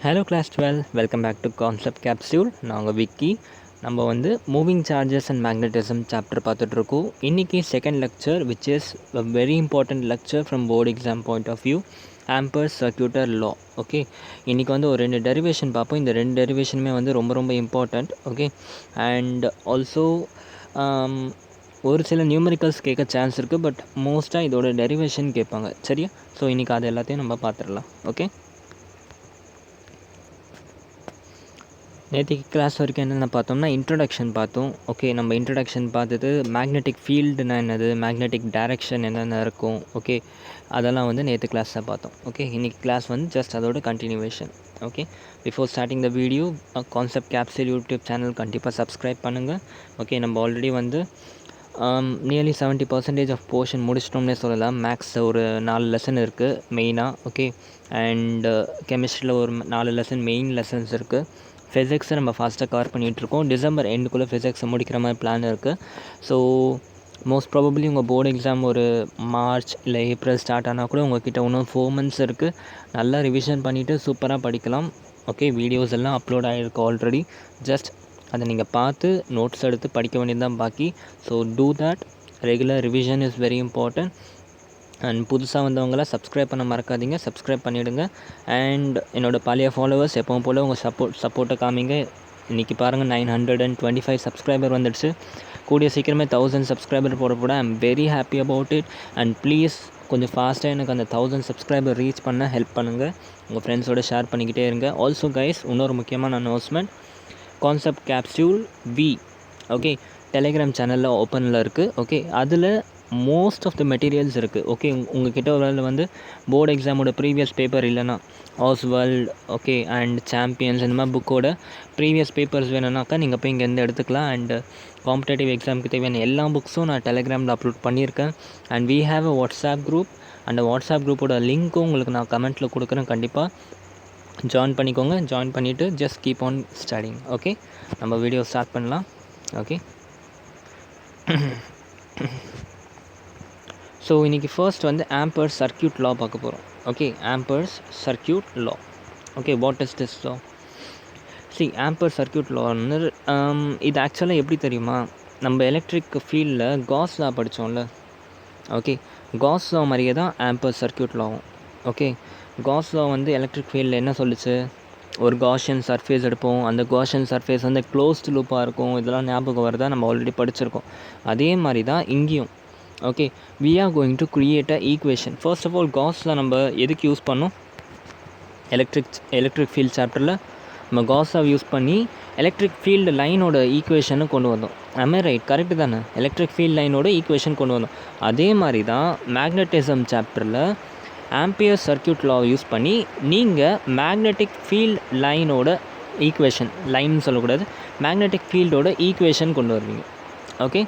Hello class 12 welcome back to concept capsule. நாங்கள் விக்கி. நம்ம வந்து moving charges and magnetism chapter பார்த்துட்ருக்கோம். இன்றைக்கி second lecture which is a very important lecture from board exam point of view, Ampere's circuital law. Okay, இன்றைக்கி வந்து ஒரு 2 derivation பார்ப்போம். இந்த 2 டெரிவேஷனுமே வந்து ரொம்ப இம்பார்ட்டண்ட். ஓகே, அண்ட் ஆல்சோ ஒரு சில நியூமரிக்கல்ஸ் கேட்க சான்ஸ் இருக்குது, பட் மோஸ்ட்டாக இதோட டெரிவேஷன் கேட்பாங்க. சரியா? ஸோ இன்றைக்கி அது எல்லாத்தையும் நம்ம பார்த்துடலாம். ஓகே, நேற்றுக்கு கிளாஸ் வரைக்கும் என்னென்ன பார்த்தோம்னா இன்ட்ரடக்ஷன் பார்த்தோம். ஓகே, நம்ம இன்ட்ரடக்ஷன் பார்த்துட்டு மேக்னெட்டிக் ஃபீல்டுனா என்னது, மேக்னெட்டிக் டைரக்ஷன் என்னென்ன இருக்கும், ஓகே அதெல்லாம் வந்து நேற்று கிளாஸில் பார்த்தோம். ஓகே, இன்றைக்கி கிளாஸ் வந்து ஜஸ்ட் அதோட continuation. Okay, before starting the video concept capsule YouTube channel கண்டிப்பாக சப்ஸ்கிரைப் பண்ணுங்கள். ஓகே, நம்ம ஆல்ரெடி வந்து நியர்லி 70% ஆஃப் போர்ஷன் முடிச்சிட்டோம்னே சொல்லலாம். மேக்ஸ் ஒரு 4 லெசன் இருக்குது மெயினாக. ஓகே, அண்டு கெமிஸ்ட்ரியில் ஒரு 4 லெசன் மெயின் லெசன்ஸ் இருக்குது. ஃபிசிக்ஸை நம்ம ஃபாஸ்ட்டாக கவர் பண்ணிகிட்ருக்கோம். டிசம்பர் எண்டுக்குள்ளே ஃபிசிக்ஸை முடிக்கிற மாதிரி பிளான் இருக்குது. ஸோ மோஸ்ட் ப்ராபப்ளி உங்கள் போர்டு எக்ஸாம் ஒரு மார்ச் இல்லை ஏப்ரல் ஸ்டார்ட் ஆனால் கூட உங்கள்கிட்ட இன்னும் 4 months இருக்குது. நல்லா ரிவிஷன் பண்ணிவிட்டு சூப்பராக படிக்கலாம். ஓகே, வீடியோஸ் எல்லாம் அப்லோட் ஆகிருக்கு ஆல்ரெடி. ஜஸ்ட் அதை நீங்கள் பார்த்து நோட்ஸ் எடுத்து படிக்க வேண்டியது தான் பாக்கி. So do that. Regular revision is very important. And புதுசாக வந்தவங்களாம் சப்ஸ்கிரைப் பண்ண மறக்காதீங்க, சப்ஸ்கிரைப் பண்ணிவிடுங்க. அண்ட் என்னோடய பழைய ஃபாலோவர்ஸ் எப்பவும் போல் உங்கள் சப்போர்ட்டை காமிங்க. இன்றைக்கி பாருங்கள் 925 சப்ஸ்கிரைபர் வந்துடுச்சு. கூடிய சீக்கிரமே 1000 சப்ஸ்கிரைபர் போட I am very happy about it. And please கொஞ்சம் ஃபாஸ்ட்டாக எனக்கு அந்த 1000 சப்ஸ்கிரைபர் ரீச் பண்ண ஹெல்ப் பண்ணுங்கள். உங்கள் ஃப்ரெண்ட்ஸோடு ஷேர் பண்ணிக்கிட்டே இருங்க. ஆல்சோ கைஸ், இன்னொரு முக்கியமான announcement, concept capsule V okay Telegram சேனலில் ஓப்பனில் இருக்குது. ஓகே, அதில் மோஸ்ட் ஆஃப் த மெட்டீரியல்ஸ் இருக்குது. ஓகே, உங்கள்கிட்ட ஒரு வந்து போர்டு எக்ஸாமோட ப்ரீவியஸ் பேப்பர் இல்லைனா ஆஸ்வல்ட் ஓகே அண்ட் சாம்பியன்ஸ் இந்த மாதிரி புக்கோட ப்ரீவியஸ் பேப்பர்ஸ் வேணும்னாக்கா நீங்கள் போய் இங்கேருந்து எடுத்துக்கலாம். அண்டு காம்படேட்டிவ் எக்ஸாமுக்கு தேவையான எல்லா புக்ஸும் நான் டெலிகிராமில் அப்லோட் பண்ணியிருக்கேன். And we have a WhatsApp group. அந்த வாட்ஸ்அப் குரூப்போட லிங்க்கும் உங்களுக்கு நான் கமெண்ட்டில் கொடுக்குறேன். கண்டிப்பாக ஜாயின் பண்ணிக்கோங்க. ஜாயின் பண்ணிவிட்டு just keep on studying. Okay, நம்ம வீடியோ ஸ்டார்ட் பண்ணலாம். ஓகே, ஸோ இன்றைக்கி ஃபர்ஸ்ட் வந்து ஆம்பர்ஸ் சர்க்யூட் லா பார்க்க போகிறோம். Okay, Ampere's circuit law. Okay, what is this law? Ampere circuit law வந்து இது ஆக்சுவலாக எப்படி தெரியுமா, நம்ம எலக்ட்ரிக் ஃபீல்டில் காஸ் லா படித்தோம்ல. ஓகே, காஸ் லா மாதிரியே தான் ஆம்பர் சர்க்யூட் லாவும். ஓகே, காஸ் லா வந்து எலக்ட்ரிக் ஃபீல்டில் என்ன சொல்லுச்சு, ஒரு காஷியன் சர்ஃபேஸ் எடுப்போம். அந்த காஷியன் சர்ஃபேஸ் வந்து க்ளோஸ்டு லூப்பாக இருக்கும். இதெல்லாம் ஞாபகம் வருதா? நம்ம ஆல்ரெடி படிச்சிருக்கோம். அதே மாதிரி தான் இங்கேயும். Okay, we are going to create a equation. First of all, காஸ்ல நம்ம எதுக்கு யூஸ் பண்ணோம்? எலக்ட்ரிக் ஃபீல்ட் சாப்டரில் நம்ம காஸை யூஸ் பண்ணி எலக்ட்ரிக் ஃபீல்டு லைனோட ஈக்குவேஷனை கொண்டு வந்தோம். ஆமே ரைட், கரெக்டு தானே? எலக்ட்ரிக் ஃபீல்ட் லைனோட ஈக்குவேஷன் கொண்டு வந்தோம். அதே மாதிரி தான் மேக்னட்டிசம் சாப்டரில் ஆம்பியர் சர்க்யூட் லா யூஸ் பண்ணி நீங்கள் மேக்னெட்டிக் ஃபீல்ட் லைனோட ஈக்குவேஷன், லைன் சொல்லக்கூடாது, மேக்னெட்டிக் ஃபீல்டோட ஈக்குவேஷன் கொண்டு வருவீங்க. Okay,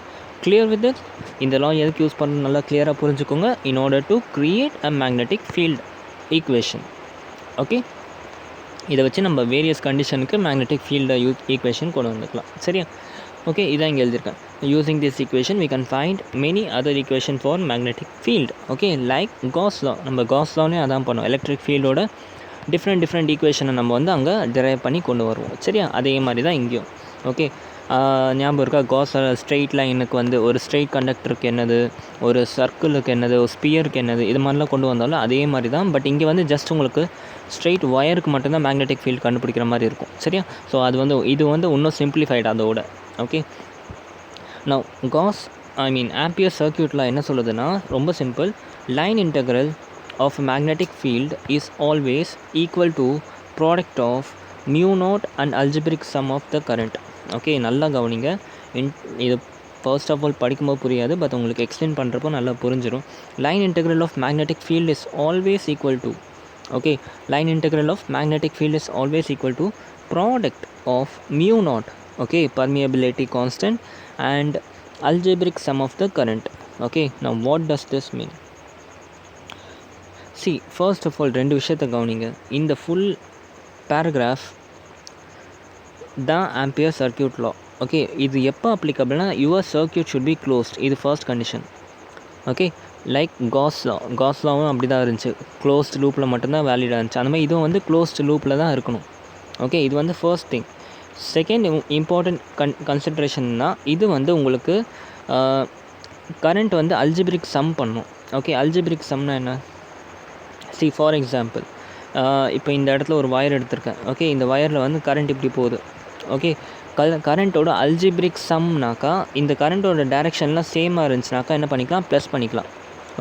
clear with this? இந்த லா எதுக்கு யூஸ் பண்ணணும் நல்லா கிளியராக புரிஞ்சுக்கோங்க. In order to create a magnetic field equation. Okay, இதை வச்சு நம்ம வேரியஸ் கண்டிஷனுக்கு மேக்னெட்டிக் ஃபீல்டு ஈக்குவேஷன் கொண்டு வந்துக்கலாம். சரியா? ஓகே, இதான் இங்கே எழுதியிருக்கேன். Using this equation we can find many other equation for magnetic field. Okay, like cos லா. நம்ம காஸ் லானே அதான் பண்ணோம். எலக்ட்ரிக் ஃபீல்டோட டிஃப்ரெண்ட் ஈக்குவேஷனை நம்ம வந்து அங்கே டிரைவ் பண்ணி கொண்டு வருவோம். சரியா? அதே மாதிரி தான் இங்கேயும். ஓகே, ஞாபகம் இருக்கா? காஸ் ஸ்ட்ரெயிட் லைனுக்கு வந்து ஒரு ஸ்ட்ரெயிட் கண்டக்டருக்கு என்னது, ஒரு சர்க்கிளுக்கு என்னது, ஒரு ஸ்பியருக்கு என்னது, இது மாதிரிலாம் கொண்டு வந்தாலும் அதே மாதிரி தான். பட் இங்கே வந்து ஜஸ்ட் உங்களுக்கு ஸ்ட்ரெயிட் ஒயருக்கு மட்டும்தான் மேக்னெட்டிக் ஃபீல்ட் கண்டுபிடிக்கிற மாதிரி இருக்கும். சரியா? ஸோ அது வந்து இது வந்து இன்னும் சிம்பிளிஃபைடு அதோட. ஓகே, நவ் காஸ் ஆம்பியர் சர்க்யூட்டில் என்ன சொல்லுதுன்னா, ரொம்ப simple. Line integral of magnetic field is always equal to product of mu naught and algebraic sum of the current. Okay, நல்லா கவனிங்க. இது ஃபர்ஸ்ட் ஆஃப் ஆல் படிக்கும்போது புரியாது, பட் உங்களுக்கு எக்ஸ்பிளைன் பண்ணுறப்போ நல்லா புரிஞ்சிடும். Line integral of magnetic field is always equal to, okay, line integral of magnetic field is always equal to product of mu naught, okay, permeability constant and algebraic sum of the current. Okay, now what does this mean? See, first of all ரெண்டு விஷயத்தை கவனிங்க. இந்த full paragraph தான் Ampere circuit law. Okay, இது எப்போ அப்ளிகபிள்னா your circuit should be closed. இது first condition. Okay, like Gauss லாவும் அப்படி தான் இருந்துச்சு, க்ளோஸ்ட் லூப்பில் மட்டும்தான் வேலிடாக இருந்துச்சு. அந்த மாதிரி இதுவும் வந்து க்ளோஸ்ட் லூப்பில் தான் இருக்கணும். ஓகே, இது வந்து ஃபர்ஸ்ட் திங். செகண்ட் இம்பார்ட்டண்ட் கன்சிட்ரேஷன்னா இது வந்து உங்களுக்கு கரண்ட் வந்து அல்ஜிப்ரிக் சம் பண்ணும். ஓகே, அல்ஜிப்ரிக் சம்னா என்ன? ஃபார் எக்ஸாம்பிள், இப்போ இந்த இடத்துல ஒரு வயர் எடுத்திருக்கேன். ஓகே, இந்த வயரில் வந்து கரண்ட் இப்படி போகுது. ஓகே, கரண்ட்டோட அல்ஜிப்ரிக் சம்னாக்கா இந்த கரண்ட்டோட டைரெக்ஷன்லாம் சேமாக இருந்துச்சுனாக்கா என்ன பண்ணிக்கலாம்? ப்ளஸ் பண்ணிக்கலாம்.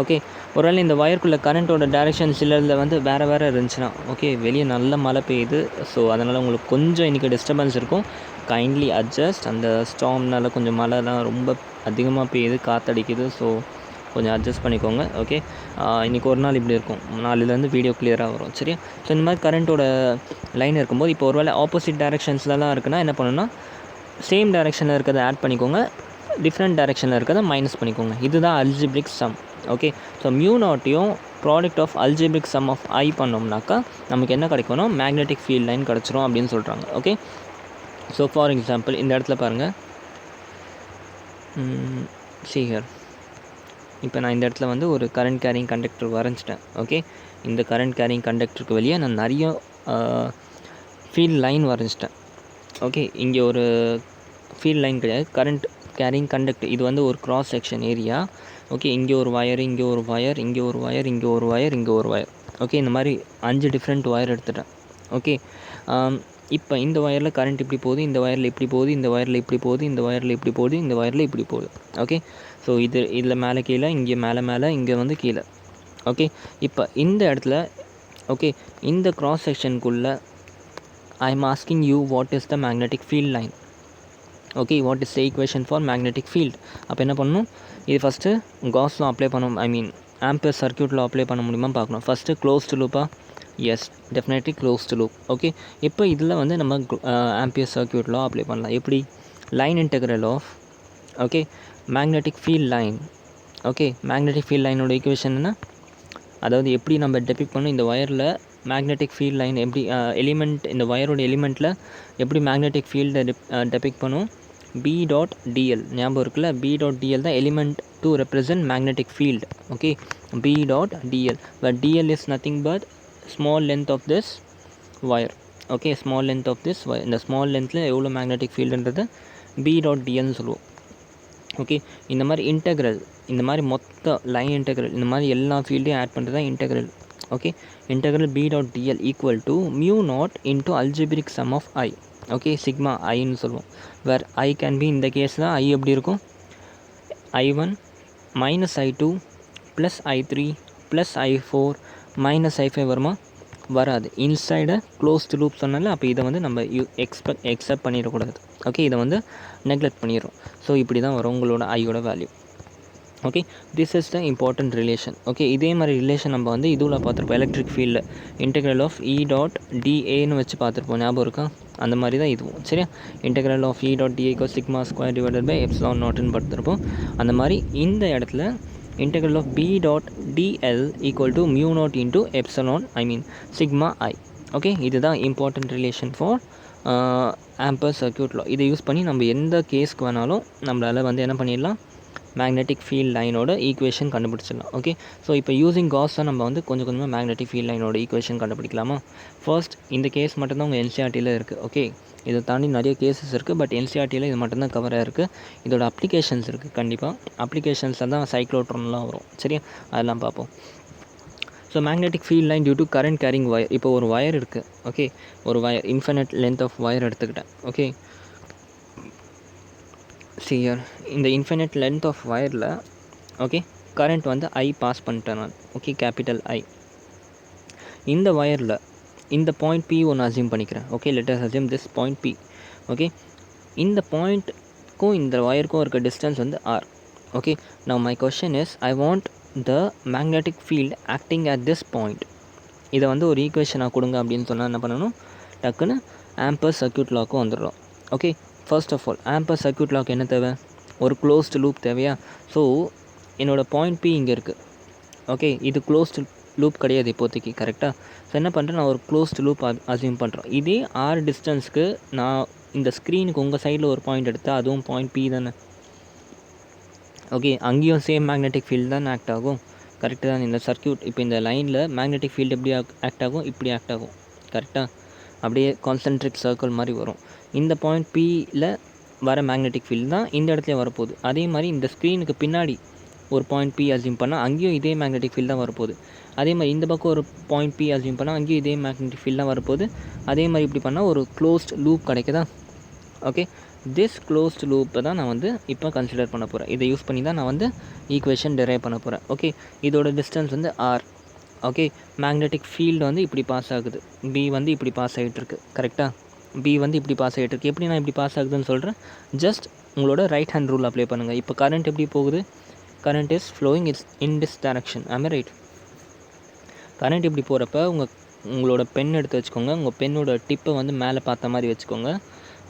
ஓகே, ஒருவேளை இந்த வயருக்குள்ளே கரண்ட்டோட டைரெக்ஷன் சிலரில் வந்து வேறு இருந்துச்சுன்னா, ஓகே, வெளியே நல்ல மழை பெய்யுது, ஸோ அதனால் உங்களுக்கு கொஞ்சம் இன்றைக்கி டிஸ்டர்பன்ஸ் இருக்கும். Kindly adjust. அந்த ஸ்டார்ம்னால கொஞ்சம் மழைலாம் ரொம்ப அதிகமாக பெய்யுது, காற்றடிக்குது, ஸோ கொஞ்சம் அட்ஜஸ்ட் பண்ணிக்கோங்க. ஓகே, இன்றைக்கி ஒரு நாள் இப்படி இருக்கும், நாளையிலேருந்து வீடியோ கிளியராக வரும். சரியா? ஸோ இந்த மாதிரி கரண்ட்டோட லைன் இருக்கும்போது இப்போ ஒரு வேளை ஆப்போசிட் டைரெக்ஷன்ஸ்லலாம் இருக்குன்னா என்ன பண்ணணும்னா, சேம் டைரெக்ஷனில் இருக்கிறத ஆட் பண்ணிக்கோங்க, டிஃப்ரெண்ட் டைரெக்ஷனில் இருக்கிறத மைனஸ் பண்ணிக்கோங்க. இதுதான் algebraic sum. Okay, so mu நாட்டையும் product of algebraic sum of I பண்ணோம்னாக்கா நமக்கு என்ன கிடைக்கணும்? மேக்னெட்டிக் ஃபீல்ட் லைன் கிடச்சிரும் அப்படின்னு சொல்கிறாங்க. ஓகே, ஸோ ஃபார் எக்ஸாம்பிள் இந்த இடத்துல பாருங்கள், ஹியர் இப்போ நான் இந்த இடத்துல வந்து ஒரு கரண்ட் கேரிங் கண்டக்டர் வரைஞ்சிட்டேன். ஓகே, இந்த கரண்ட் கேரிங் கண்டக்டருக்கு வெளியே நான் நிறைய ஃபீல்ட் லைன் வரைஞ்சிட்டேன். ஓகே, இங்கே ஒரு ஃபீல்ட் லைன் கிடையாது, கரண்ட் கேரிங் கண்டக்டர். இது வந்து ஒரு கிராஸ் செக்ஷன் ஏரியா. ஓகே, இங்கே ஒரு வயர், இங்கே ஒரு வயர், இங்கே ஒரு வயர், இங்கே ஒரு வயர், இங்கே ஒரு வயர். ஓகே, இந்த மாதிரி 5 டிஃப்ரெண்ட் வயர் எடுத்துட்டேன். ஓகே, இப்போ இந்த வயரில் கரண்ட் இப்படி போகுது, இந்த வயரில் இப்படி போகுது, இந்த வயரில் இப்படி போகுது, இந்த வயரில் இப்படி போகுது, இந்த வயரில் இப்படி போகுது. ஓகே, ஸோ இதில் மேலே கீழே, இங்கே மேலே, இங்கே வந்து கீழே. ஓகே, இப்போ இந்த இடத்துல ஓகே இந்த கிராஸ் செக்ஷனுக்குள்ளே I am asking you what is the magnetic field line. Okay, what is the equation for magnetic field? அப்போ என்ன பண்ணணும்? இது ஃபஸ்ட்டு காஸ்லாம் அப்ளை பண்ணணும், ஐ மீன் ஆம்பர் சர்க்யூட்டில் அப்ளை பண்ண முடியுமா பார்க்கணும். ஃபஸ்ட்டு க்ளோஸ்டு லூப்பா? Yes, definitely closed loop. Okay, இப்போ இதில் வந்து நம்ம ஆம்பியர் சர்க்யூட்டில் அப்ளை பண்ணலாம். எப்படி? Line integral of okay magnetic field line. Okay, magnetic field லைனோட ஈக்குவேஷன் என்ன? அதாவது எப்படி நம்ம டெபிக் பண்ணணும், இந்த வயரில் மேக்னெட்டிக் ஃபீல்ட் லைன் எப்படி எலிமெண்ட், இந்த வயரோட எலிமெண்ட்டில் எப்படி மேக்னெட்டிக் ஃபீல்டை டெபிக் பண்ணும்? B டாட் டிஎல் ஞாபகம் இருக்குல்ல, B டாட் டிஎல் தான் element to represent magnetic field. Okay, B dot D L, but D L is nothing but small length of this wire. Okay, small length of this wire. இந்த small லென்த்தில் எவ்வளோ magnetic ஃபீல்டுன்றது B dot டிஎல்னு சொல்லுவோம். Okay, இந்த மாதிரி integral, இந்த மாதிரி மொத்த லைன் இன்டெக்ரல், இந்த மாதிரி எல்லா ஃபீல்டையும் ஆட் பண்ணுறது தான் integral. Okay, integral B dot dl equal to mu naught into algebraic sum of I. Okay, sigma ஐன்னு சொல்லுவோம். வேர் ஐ கேன் பி, இந்த கேஸில் ஐ எப்படி இருக்கும்? I1 minus I2 plus I3 plus I4 minus I5 வருமா? வராது. இன்சைடை க்ளோஸ்டு லூப் சொன்னால அப்போ இதை வந்து நம்ம எக்ஸப்ட் பண்ணிடக்கூடாது. ஓகே, இதை வந்து நெக்லெக்ட் பண்ணிடுறோம். ஸோ இப்படி தான் வரும் உங்களோட ஐயோட value. Okay, this is the important relation. Okay, இதே மாதிரி ரிலேஷன் நம்ம வந்து இதுவில் பார்த்துருப்போம், எலக்ட்ரிக் ஃபீல்டில் இன்டெக்ரல் ஆஃப் E டாட் டிஏன்னு வச்சு பார்த்துருப்போம், ஞாபகம் இருக்கா? அந்த மாதிரி தான் இதுவும். சரியா? Integral of E dot dA sigma square divided by epsilon நாட்னு பார்த்துருப்போம். அந்த மாதிரி இந்த இடத்துல integral of B dot dl equal to mu naught into epsilon, I mean sigma I. Okay, இதுதான் important relation for Ampere circuit law. இதை use பண்ணி நம்ம எந்த கேஸ்க்கு வேணாலும் நம்மளால் வந்து என்ன பண்ணிடலாம்? மேக்னெட்டிக் ஃபீல்ட் லைனோட ஈக்குவேஷன் கண்டுபிடிச்சிடலாம். ஓகே, ஸோ இப்போ யூஸிங் காஸ் தான் நம்ம வந்து கொஞ்சம் கொஞ்சமாக மேக்னெட்டிக் ஃபீல்ட் லைனோட ஈக்குவேஷன் கண்டுபிடிக்கலாமா? ஃபர்ஸ்ட் இந்த கேஸ் மட்டும்தான் உங்கள் என்சிஆர்டியில் இருக்குது. ஓகே, இதை தாண்டி நிறைய கேசஸ் இருக்குது, பட் என்சிஆர்டியில் இது மட்டும்தான் கவராக இருக்குது. இதோட அப்ளிகேஷன்ஸ் இருக்குது, கண்டிப்பாக அப்ளிகேஷன்ஸில் தான் சைக்ளோட்ரான்லாம் வரும். சரியா? அதெல்லாம் பார்ப்போம். So magnetic field line due to current carrying wire. இப்போ ஒரு வயர் இருக்குது. ஓகே, ஒரு wire infinite length of wire எடுத்துக்கிட்டேன். ஓகே, சியர் இந்த இன்ஃபினிட் லென்த் ஆஃப் வயரில் ஓகே கரண்ட் வந்து ஐ பாஸ் பண்ணிட்டேன் நான். Okay, capital I. இந்த வயரில் இந்த பாயிண்ட் பி ஒன்று அசியூம் பண்ணிக்கிறேன். Okay, let us assume this point P. Okay, இந்த பாயிண்ட்க்கும் இந்த வயருக்கும் இருக்க டிஸ்டன்ஸ் வந்து R. Okay, now my question is I want the magnetic field acting at this point. இதை வந்து ஒரு ஈக்குவேஷனாக கொடுங்க அப்படின்னு சொன்னால் என்ன பண்ணணும்? டக்குன்னு ஆம்பர் சர்க்யூட் லாக்கும் வந்துடுறோம். Okay, first of all Ampere circuit லாக்கு என்ன தேவை? ஒரு க்ளோஸ்டு லூப் தேவையா? ஸோ என்னோடய பாயிண்ட் பி இங்கே இருக்குது. ஓகே, இது க்ளோஸ்டு லூப் கிடையாது இப்போதைக்கு, கரெக்டாக? ஸோ என்ன பண்ணுறேன், நான் ஒரு க்ளோஸ்டு லூப் அசியூம் பண்ணுறேன். இதே ஆர் டிஸ்டன்ஸ்க்கு நான் இந்த ஸ்க்ரீனுக்கு உங்கள் சைடில் ஒரு பாயிண்ட் எடுத்தால் அதுவும் பாயிண்ட் பி தானே? ஓகே, அங்கேயும் சேம் மேக்னெட்டிக் ஃபீல்டு தான் ஆக்ட் ஆகும். கரெக்டு தான். இந்த சர்க்யூட் இப்போ இந்த லைனில் மேக்னெட்டிக் ஃபீல்டு எப்படி ஆக்ட் ஆகும், இப்படி ஆக்ட் ஆகும். கரெக்டாக அப்படியே கான்சென்ட்ரிக் சர்க்கிள் மாதிரி வரும். இந்த பாயிண்ட் Pயில் வர மேக்னெட்டிக் ஃபீல்டு தான் இந்த இடத்துல வரப்போகுது. அதே மாதிரி இந்த ஸ்க்ரீனுக்கு பின்னாடி ஒரு பாயிண்ட் P அஸ்யூம் பண்ணால் அங்கேயும் இதே மேக்னெட்டிக் ஃபீல்டு தான் வரப்போகுது. அதே மாதிரி இந்த பக்கம் ஒரு பாயிண்ட் P அஸ்யூம் பண்ணால் அங்கேயும் இதே மேக்னெட்டிக் ஃபீல்டு தான் வரப்போகுது. அதே மாதிரி இப்படி பண்ணால் ஒரு க்ளோஸ்ட் லூப் கிடைக்குதா? ஓகே, திஸ் க்ளோஸ்ட் லூப்பை தான் நான் வந்து இப்போ கன்சிடர் பண்ண போகிறேன். இதை யூஸ் பண்ணி தான் நான் வந்து ஈக்குவேஷன் டெரைவ் பண்ண போகிறேன். ஓகே, இதோட டிஸ்டன்ஸ் வந்து R. ஓகே, மேக்னெட்டிக் ஃபீல்டு வந்து இப்படி பாஸ் ஆகுது. B வந்து இப்படி பாஸ் ஆகிட்டுருக்கு. கரெக்டாக, B வந்து இப்படி பாஸ் ஆகிட்டுருக்கு. எப்படி நான் இப்படி பாஸ் ஆகுதுன்னு சொல்கிறேன். ஜஸ்ட் உங்களோட ரைட் ஹேண்ட் ரூல் அப்ளை பண்ணுங்கள். இப்போ கரண்ட் எப்படி போகுது? Current is flowing in this direction. ஆமே ரைட். கரண்ட் இப்படி போகிறப்ப உங்களோட பென் எடுத்து வச்சுக்கோங்க. உங்கள் பென்னோட டிப்பை வந்து மேலே பார்த்த மாதிரி வச்சுக்கோங்க.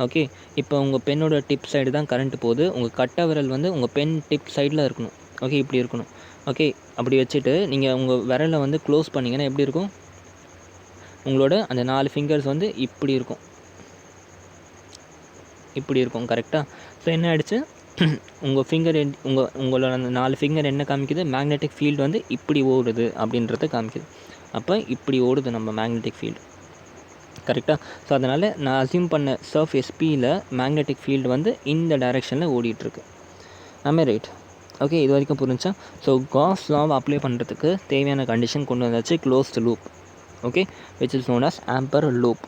ஓகே, இப்போ உங்கள் பென்னோட டிப் சைடு தான் கரண்ட் போகுது. உங்கள் கட்டை விரல் வந்து உங்கள் பென் டிப் சைடில் இருக்கணும். ஓகே, இப்படி இருக்கணும். ஓகே, அப்படி வச்சுட்டு நீங்கள் உங்கள் விரலை வந்து க்ளோஸ் பண்ணிங்கன்னா எப்படி இருக்கும்? உங்களோட அந்த 4 ஃபிங்கர்ஸ் வந்து இப்படி இருக்கும், இப்படி இருக்கும். கரெக்டாக. ஸோ என்ன ஆகிடுச்சு, உங்கள் ஃபிங்கர் உங்களோட அந்த 4 ஃபிங்கர் என்ன காமிக்குது? மேக்னெட்டிக் ஃபீல்டு வந்து இப்படி ஓடுது அப்படின்றத காமிக்குது. அப்போ இப்படி ஓடுது நம்ம மேக்னெட்டிக் ஃபீல்டு. கரெக்டாக. ஸோ அதனால் நான் அஸ்யூம் பண்ண சர்ஃபேஸ் Pயில் மேக்னெட்டிக் ஃபீல்டு வந்து இந்த டைரெக்ஷனில் ஓடிட்டுருக்கு. ஆமே ரைட். ஓகே, இது வரைக்கும் புரிஞ்சா? ஸோ காஸ் லாவை அப்ளை பண்ணுறதுக்கு தேவையான கண்டிஷன் கொண்டு வந்தாச்சு. Closed loop. Okay, which is known as Ampere loop.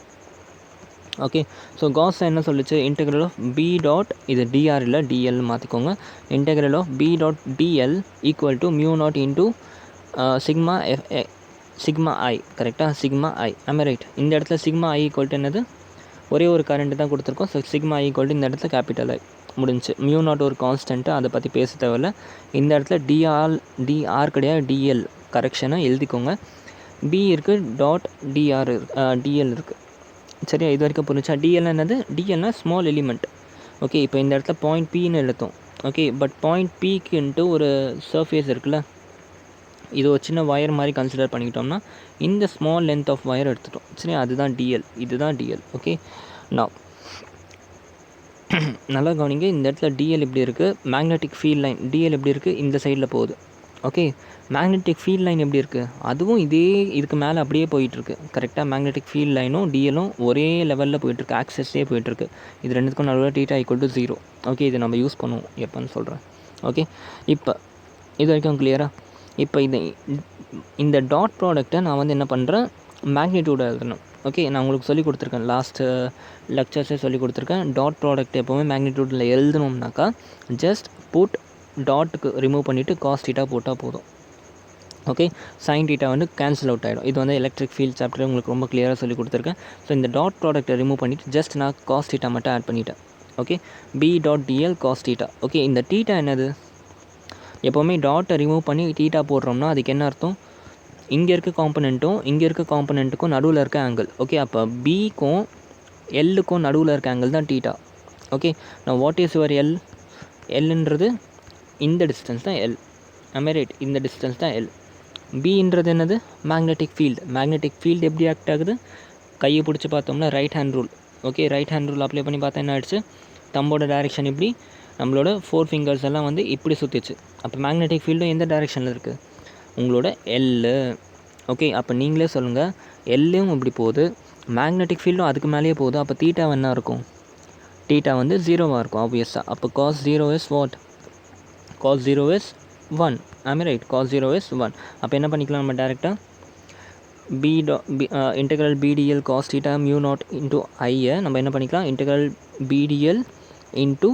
Okay, so காஸ் என்ன சொல்லிச்சு? இன்டெக்ரல் ஆஃப் B டாட், இது dr இல்லை dl மாற்றிக்கோங்க. Integral of B dot dl equal to mu naught into sigma I. கரெக்டாக, சிக்மா I. ஆமே right. இந்த இடத்துல சிக்மா I ஈக்குவல் டு என்னது? ஒரே ஒரு கரண்ட் தான் கொடுத்துருக்கோம். So sigma I equal to இந்த இடத்துல கேபிட்டல் I முடிஞ்சு. மியூ நாட் ஒரு கான்ஸ்டன்ட்டு, அதை பற்றி பேச தேவையில்ல. இந்த இடத்துல dr கிடையாது, dl. கரெக்ஷனை எழுதிக்கோங்க. B இருக்குது, டாட் dl இருக்குது. சரியா? இது வரைக்கும் புரிஞ்சா? dl என்னது? dlனா ஸ்மால் எலிமெண்ட். ஓகே, இப்போ இந்த இடத்துல பாயிண்ட் Pன்னு எழுத்தோம். ஓகே, பட் பாயிண்ட் Pக்குன்ட்டு ஒரு சர்ஃபேஸ் இருக்குல்ல, இது ஒரு சின்ன வயர் மாதிரி கன்சிடர் பண்ணிக்கிட்டோம்னா இந்த ஸ்மால் லென்த் ஆஃப் வயர் எடுத்துட்டோம். சரி, அதுதான் dl. இதுதான் dl. ஓகே, நான் நல்லா கவனிங்க. இந்த இடத்துல dl எப்படி இருக்குது? மேக்னெட்டிக் ஃபீல்ட் லைன் dl எப்படி இருக்குது? இந்த சைடில் போகுது. ஓகே, மேக்னெட்டிக் ஃபீல்ட் லைன் எப்படி இருக்குது? அதுவும் இதுக்கு மேலே அப்படியே போயிட்டுருக்கு. கரெக்டாக, மேக்னெட்டிக் ஃபீல்ட் லைனும் dlலும் ஒரே லெவலில் போயிட்டுருக்கு, ஆக்சஸ்லேயே போயிட்டுருக்கு. இது ரெண்டுத்துக்கும் நடுவில் θ ஈக்குவல் டு 0. ஓகே, இது நம்ம யூஸ் பண்ணுவோம் எப்போன்னு சொல்கிறேன். ஓகே, இப்போ இது வரைக்கும் கிளியராக? இப்போ இந்த டாட் ப்ராடக்ட்டை நான் வந்து என்ன பண்ணுறேன்? மேக்னிடியூடை எழுதணும். ஓகே, நான் உங்களுக்கு சொல்லி கொடுத்துருக்கேன், லாஸ்ட்டு லெக்சர்ஸே சொல்லி கொடுத்துருக்கேன். டாட் ப்ராடக்ட் எப்போவுமே மேக்னிடியூடில் எழுதணும்னாக்கா ஜஸ்ட் புட் டாட்டுக்கு ரிமூவ் பண்ணிவிட்டு காஸ் θ போட்டால் போதும். ஓகே, சைன் θ வந்து கேன்சல் அவுட் ஆகிடும். இது வந்து எலக்ட்ரிக் ஃபீல்ட் சாப்டர் உங்களுக்கு ரொம்ப கிளியராக சொல்லி கொடுத்துருக்கேன். ஸோ இந்த டாட் ப்ராடக்ட்டை ரிமூவ் பண்ணிவிட்டு ஜஸ்ட் நான் காஸ் θ மட்டும் ஆட் பண்ணிட்டேன். Okay, B dot dl cos θ. Okay, இந்த θ என்னது? எப்போவுமே டாட்டை ரிமூவ் பண்ணி θ போடுறோம்னா அதுக்கு என்ன அர்த்தம்? இங்கே இருக்க காம்பனண்ட்டும் இங்கே இருக்க காம்பனண்ட்டுக்கும் நடுவில் இருக்க ஆங்கிள். ஓகே, அப்போ Bக்கும் Lக்கும் நடுவில் இருக்க ஆங்கிள் தான் θ. ஓகே, நான் வாட் இஸ் யுவர் L? Lன்றது இந்த டிஸ்டன்ஸ் தான் L. ஆமே ரைட், இந்த டிஸ்டன்ஸ் தான் L. Bன்றது என்னது? Magnetic field. மேக்னெட்டிக் ஃபீல்டு எப்படி ஆக்ட் ஆகுது? கையை பிடிச்சி பார்த்தோம்னா right hand rule. Okay, right hand rule apply பண்ணி பார்த்தா என்ன ஆயிடுச்சு? தம்போட டைரெக்ஷன் இப்படி, நம்மளோட 4 ஃபிங்கர்ஸ் எல்லாம் வந்து இப்படி சுற்றிச்சு. அப்போ மேக்னெட்டிக் ஃபீல்டும் எந்த டைரெக்ஷனில் இருக்குது? உங்களோட L. ஓகே, அப்போ நீங்களே சொல்லுங்கள், Lலும் இப்படி போகுது, மேக்னெட்டிக் ஃபீல்டும் அதுக்கு மேலேயே போகுது. அப்போ θ என்ன இருக்கும்? θ வந்து 0வாக இருக்கும் ஆப்வியஸாக. அப்போ cos 0 is what? cos 0 is 1. ஆமே ரைட், cos 0 இஸ் 1. அப்போ என்ன பண்ணிக்கலாம் நம்ம டேரெக்டாக? Integral BDL cos θ mu naught into ஐயை நம்ம என்ன பண்ணிக்கலாம்? Integral BDL into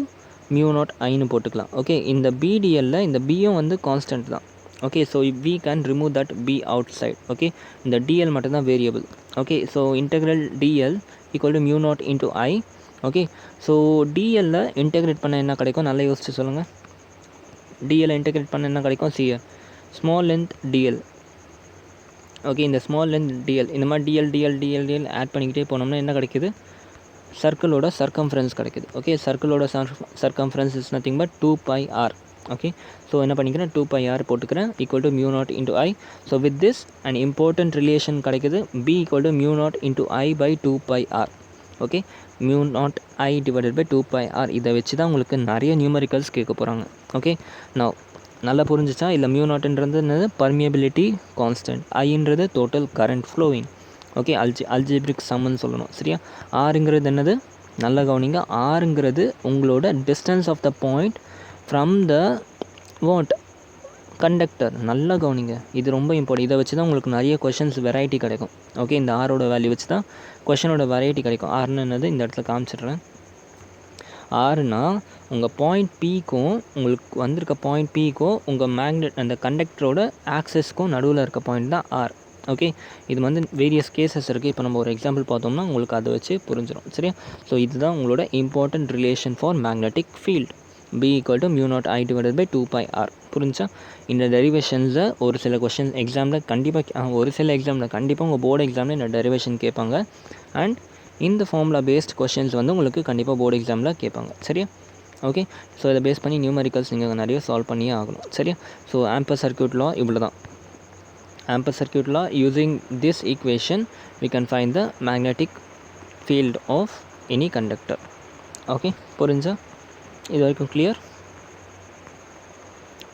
mu naught ஐன்னு போட்டுக்கலாம். ஓகே, இந்த BDLல இந்த Bயும் வந்து கான்ஸ்டன்ட் தான். Okay, so we can remove that B outside. Okay, இந்த DL மட்டும்தான் variable. Okay, so integral DL equal to mu naught into I. Okay, so DLல இன்டெகிரேட் பண்ண என்ன கிடைக்கும்? நல்லா யோசிச்சு சொல்லுங்கள். DL இன்டெகிரேட் பண்ண என்ன கிடைக்கும்? Small length DL. ஓகே, இந்த ஸ்மால் லென்த் DL இந்த மாதிரி DL ஆட் பண்ணிக்கிட்டே போனோம்னா என்ன கிடைக்குது? சர்க்கிளோட சர்க்கம்ஃபரன்ஸ் கிடைக்குது. ஓகே, சர்க்கிளோட circumference is nothing but 2πr. Okay, so என்ன பண்ணிக்கிறேன்? 2πr போட்டுக்கிறேன் equal to mu naught into I. So with this and important relation கிடைக்குது, B equal to mu naught into I by 2πr. Okay mu naught I divided by 2πr இதை வச்சு தான் உங்களுக்கு நிறைய numericals கேட்க போகிறாங்க. ஓகே நான் நல்லா புரிஞ்சிச்சா? இல்லை மியூ நாட்ன்றது என்னது பர்மியபிலிட்டி கான்ஸ்டன்ட், ஐன்றது total current flowing. Okay algebraic சம்னு சொல்லணும் சரியா? ஆருங்கிறது என்னது நல்லா கவனிங்க, ஆருங்கிறது உங்களோட distance of the point from the what conductor. நல்லா கவனிங்க, இது ரொம்ப இம்பார்ட்டன்ட். இதை வச்சு தான் உங்களுக்கு நிறைய கொஷின்ஸ் வெரைட்டி கிடைக்கும். ஓகே இந்த ஆரோட வேல்யூ வச்சு தான் கொஷனோட வெரைட்டி கிடைக்கும். ஆறுன்னு என்னது இந்த இடத்துல காமிச்சிடுறேன். ஆறுனா உங்கள் பாயிண்ட் பிக்கும் உங்களுக்கு வந்திருக்க பாயிண்ட் பிக்கும் உங்கள் மேக்னெட் அந்த கண்டக்டரோட ஆக்சஸ்க்கும் நடுவில் இருக்க பாயிண்ட் தான் ஆர். ஓகே இது வந்து வேரியஸ் கேசஸ் இருக்குது. இப்போ நம்ம ஒரு எக்ஸாம்பிள் பார்த்தோம்னா உங்களுக்கு அதை வச்சு புரிஞ்சிடும் சரியா? ஸோ இதுதான் உங்களோட important relation for magnetic field. B = mu naught I divided by 2πr. புரிஞ்சா? இந்த டெரிவேஷன்ஸை ஒரு சில கொஷின் எக்ஸாமில் கண்டிப்பாக உங்கள் போர்டு எக்ஸாமில் இந்த டெரிவேஷன் கேட்பாங்க. அண்ட் இந்த ஃபார்முலா பேஸ்ட் கொஷின்ஸ் வந்து உங்களுக்கு கண்டிப்பாக போர்டு எக்ஸாமில் கேட்பாங்க சரியா? ஓகே ஸோ இதை பேஸ் பண்ணி நியூமரிக்கல்ஸ் நீங்கள் நிறைய சால்வ் பண்ணியே ஆகணும் சரியா? ஸோ ஆம்பர் சர்க்யூட் லா இவ்வளோ தான். Ampere circuit law using this equation we can find the magnetic field of any conductor. Okay புரிஞ்சா? இது வரைக்கும் கிளியர்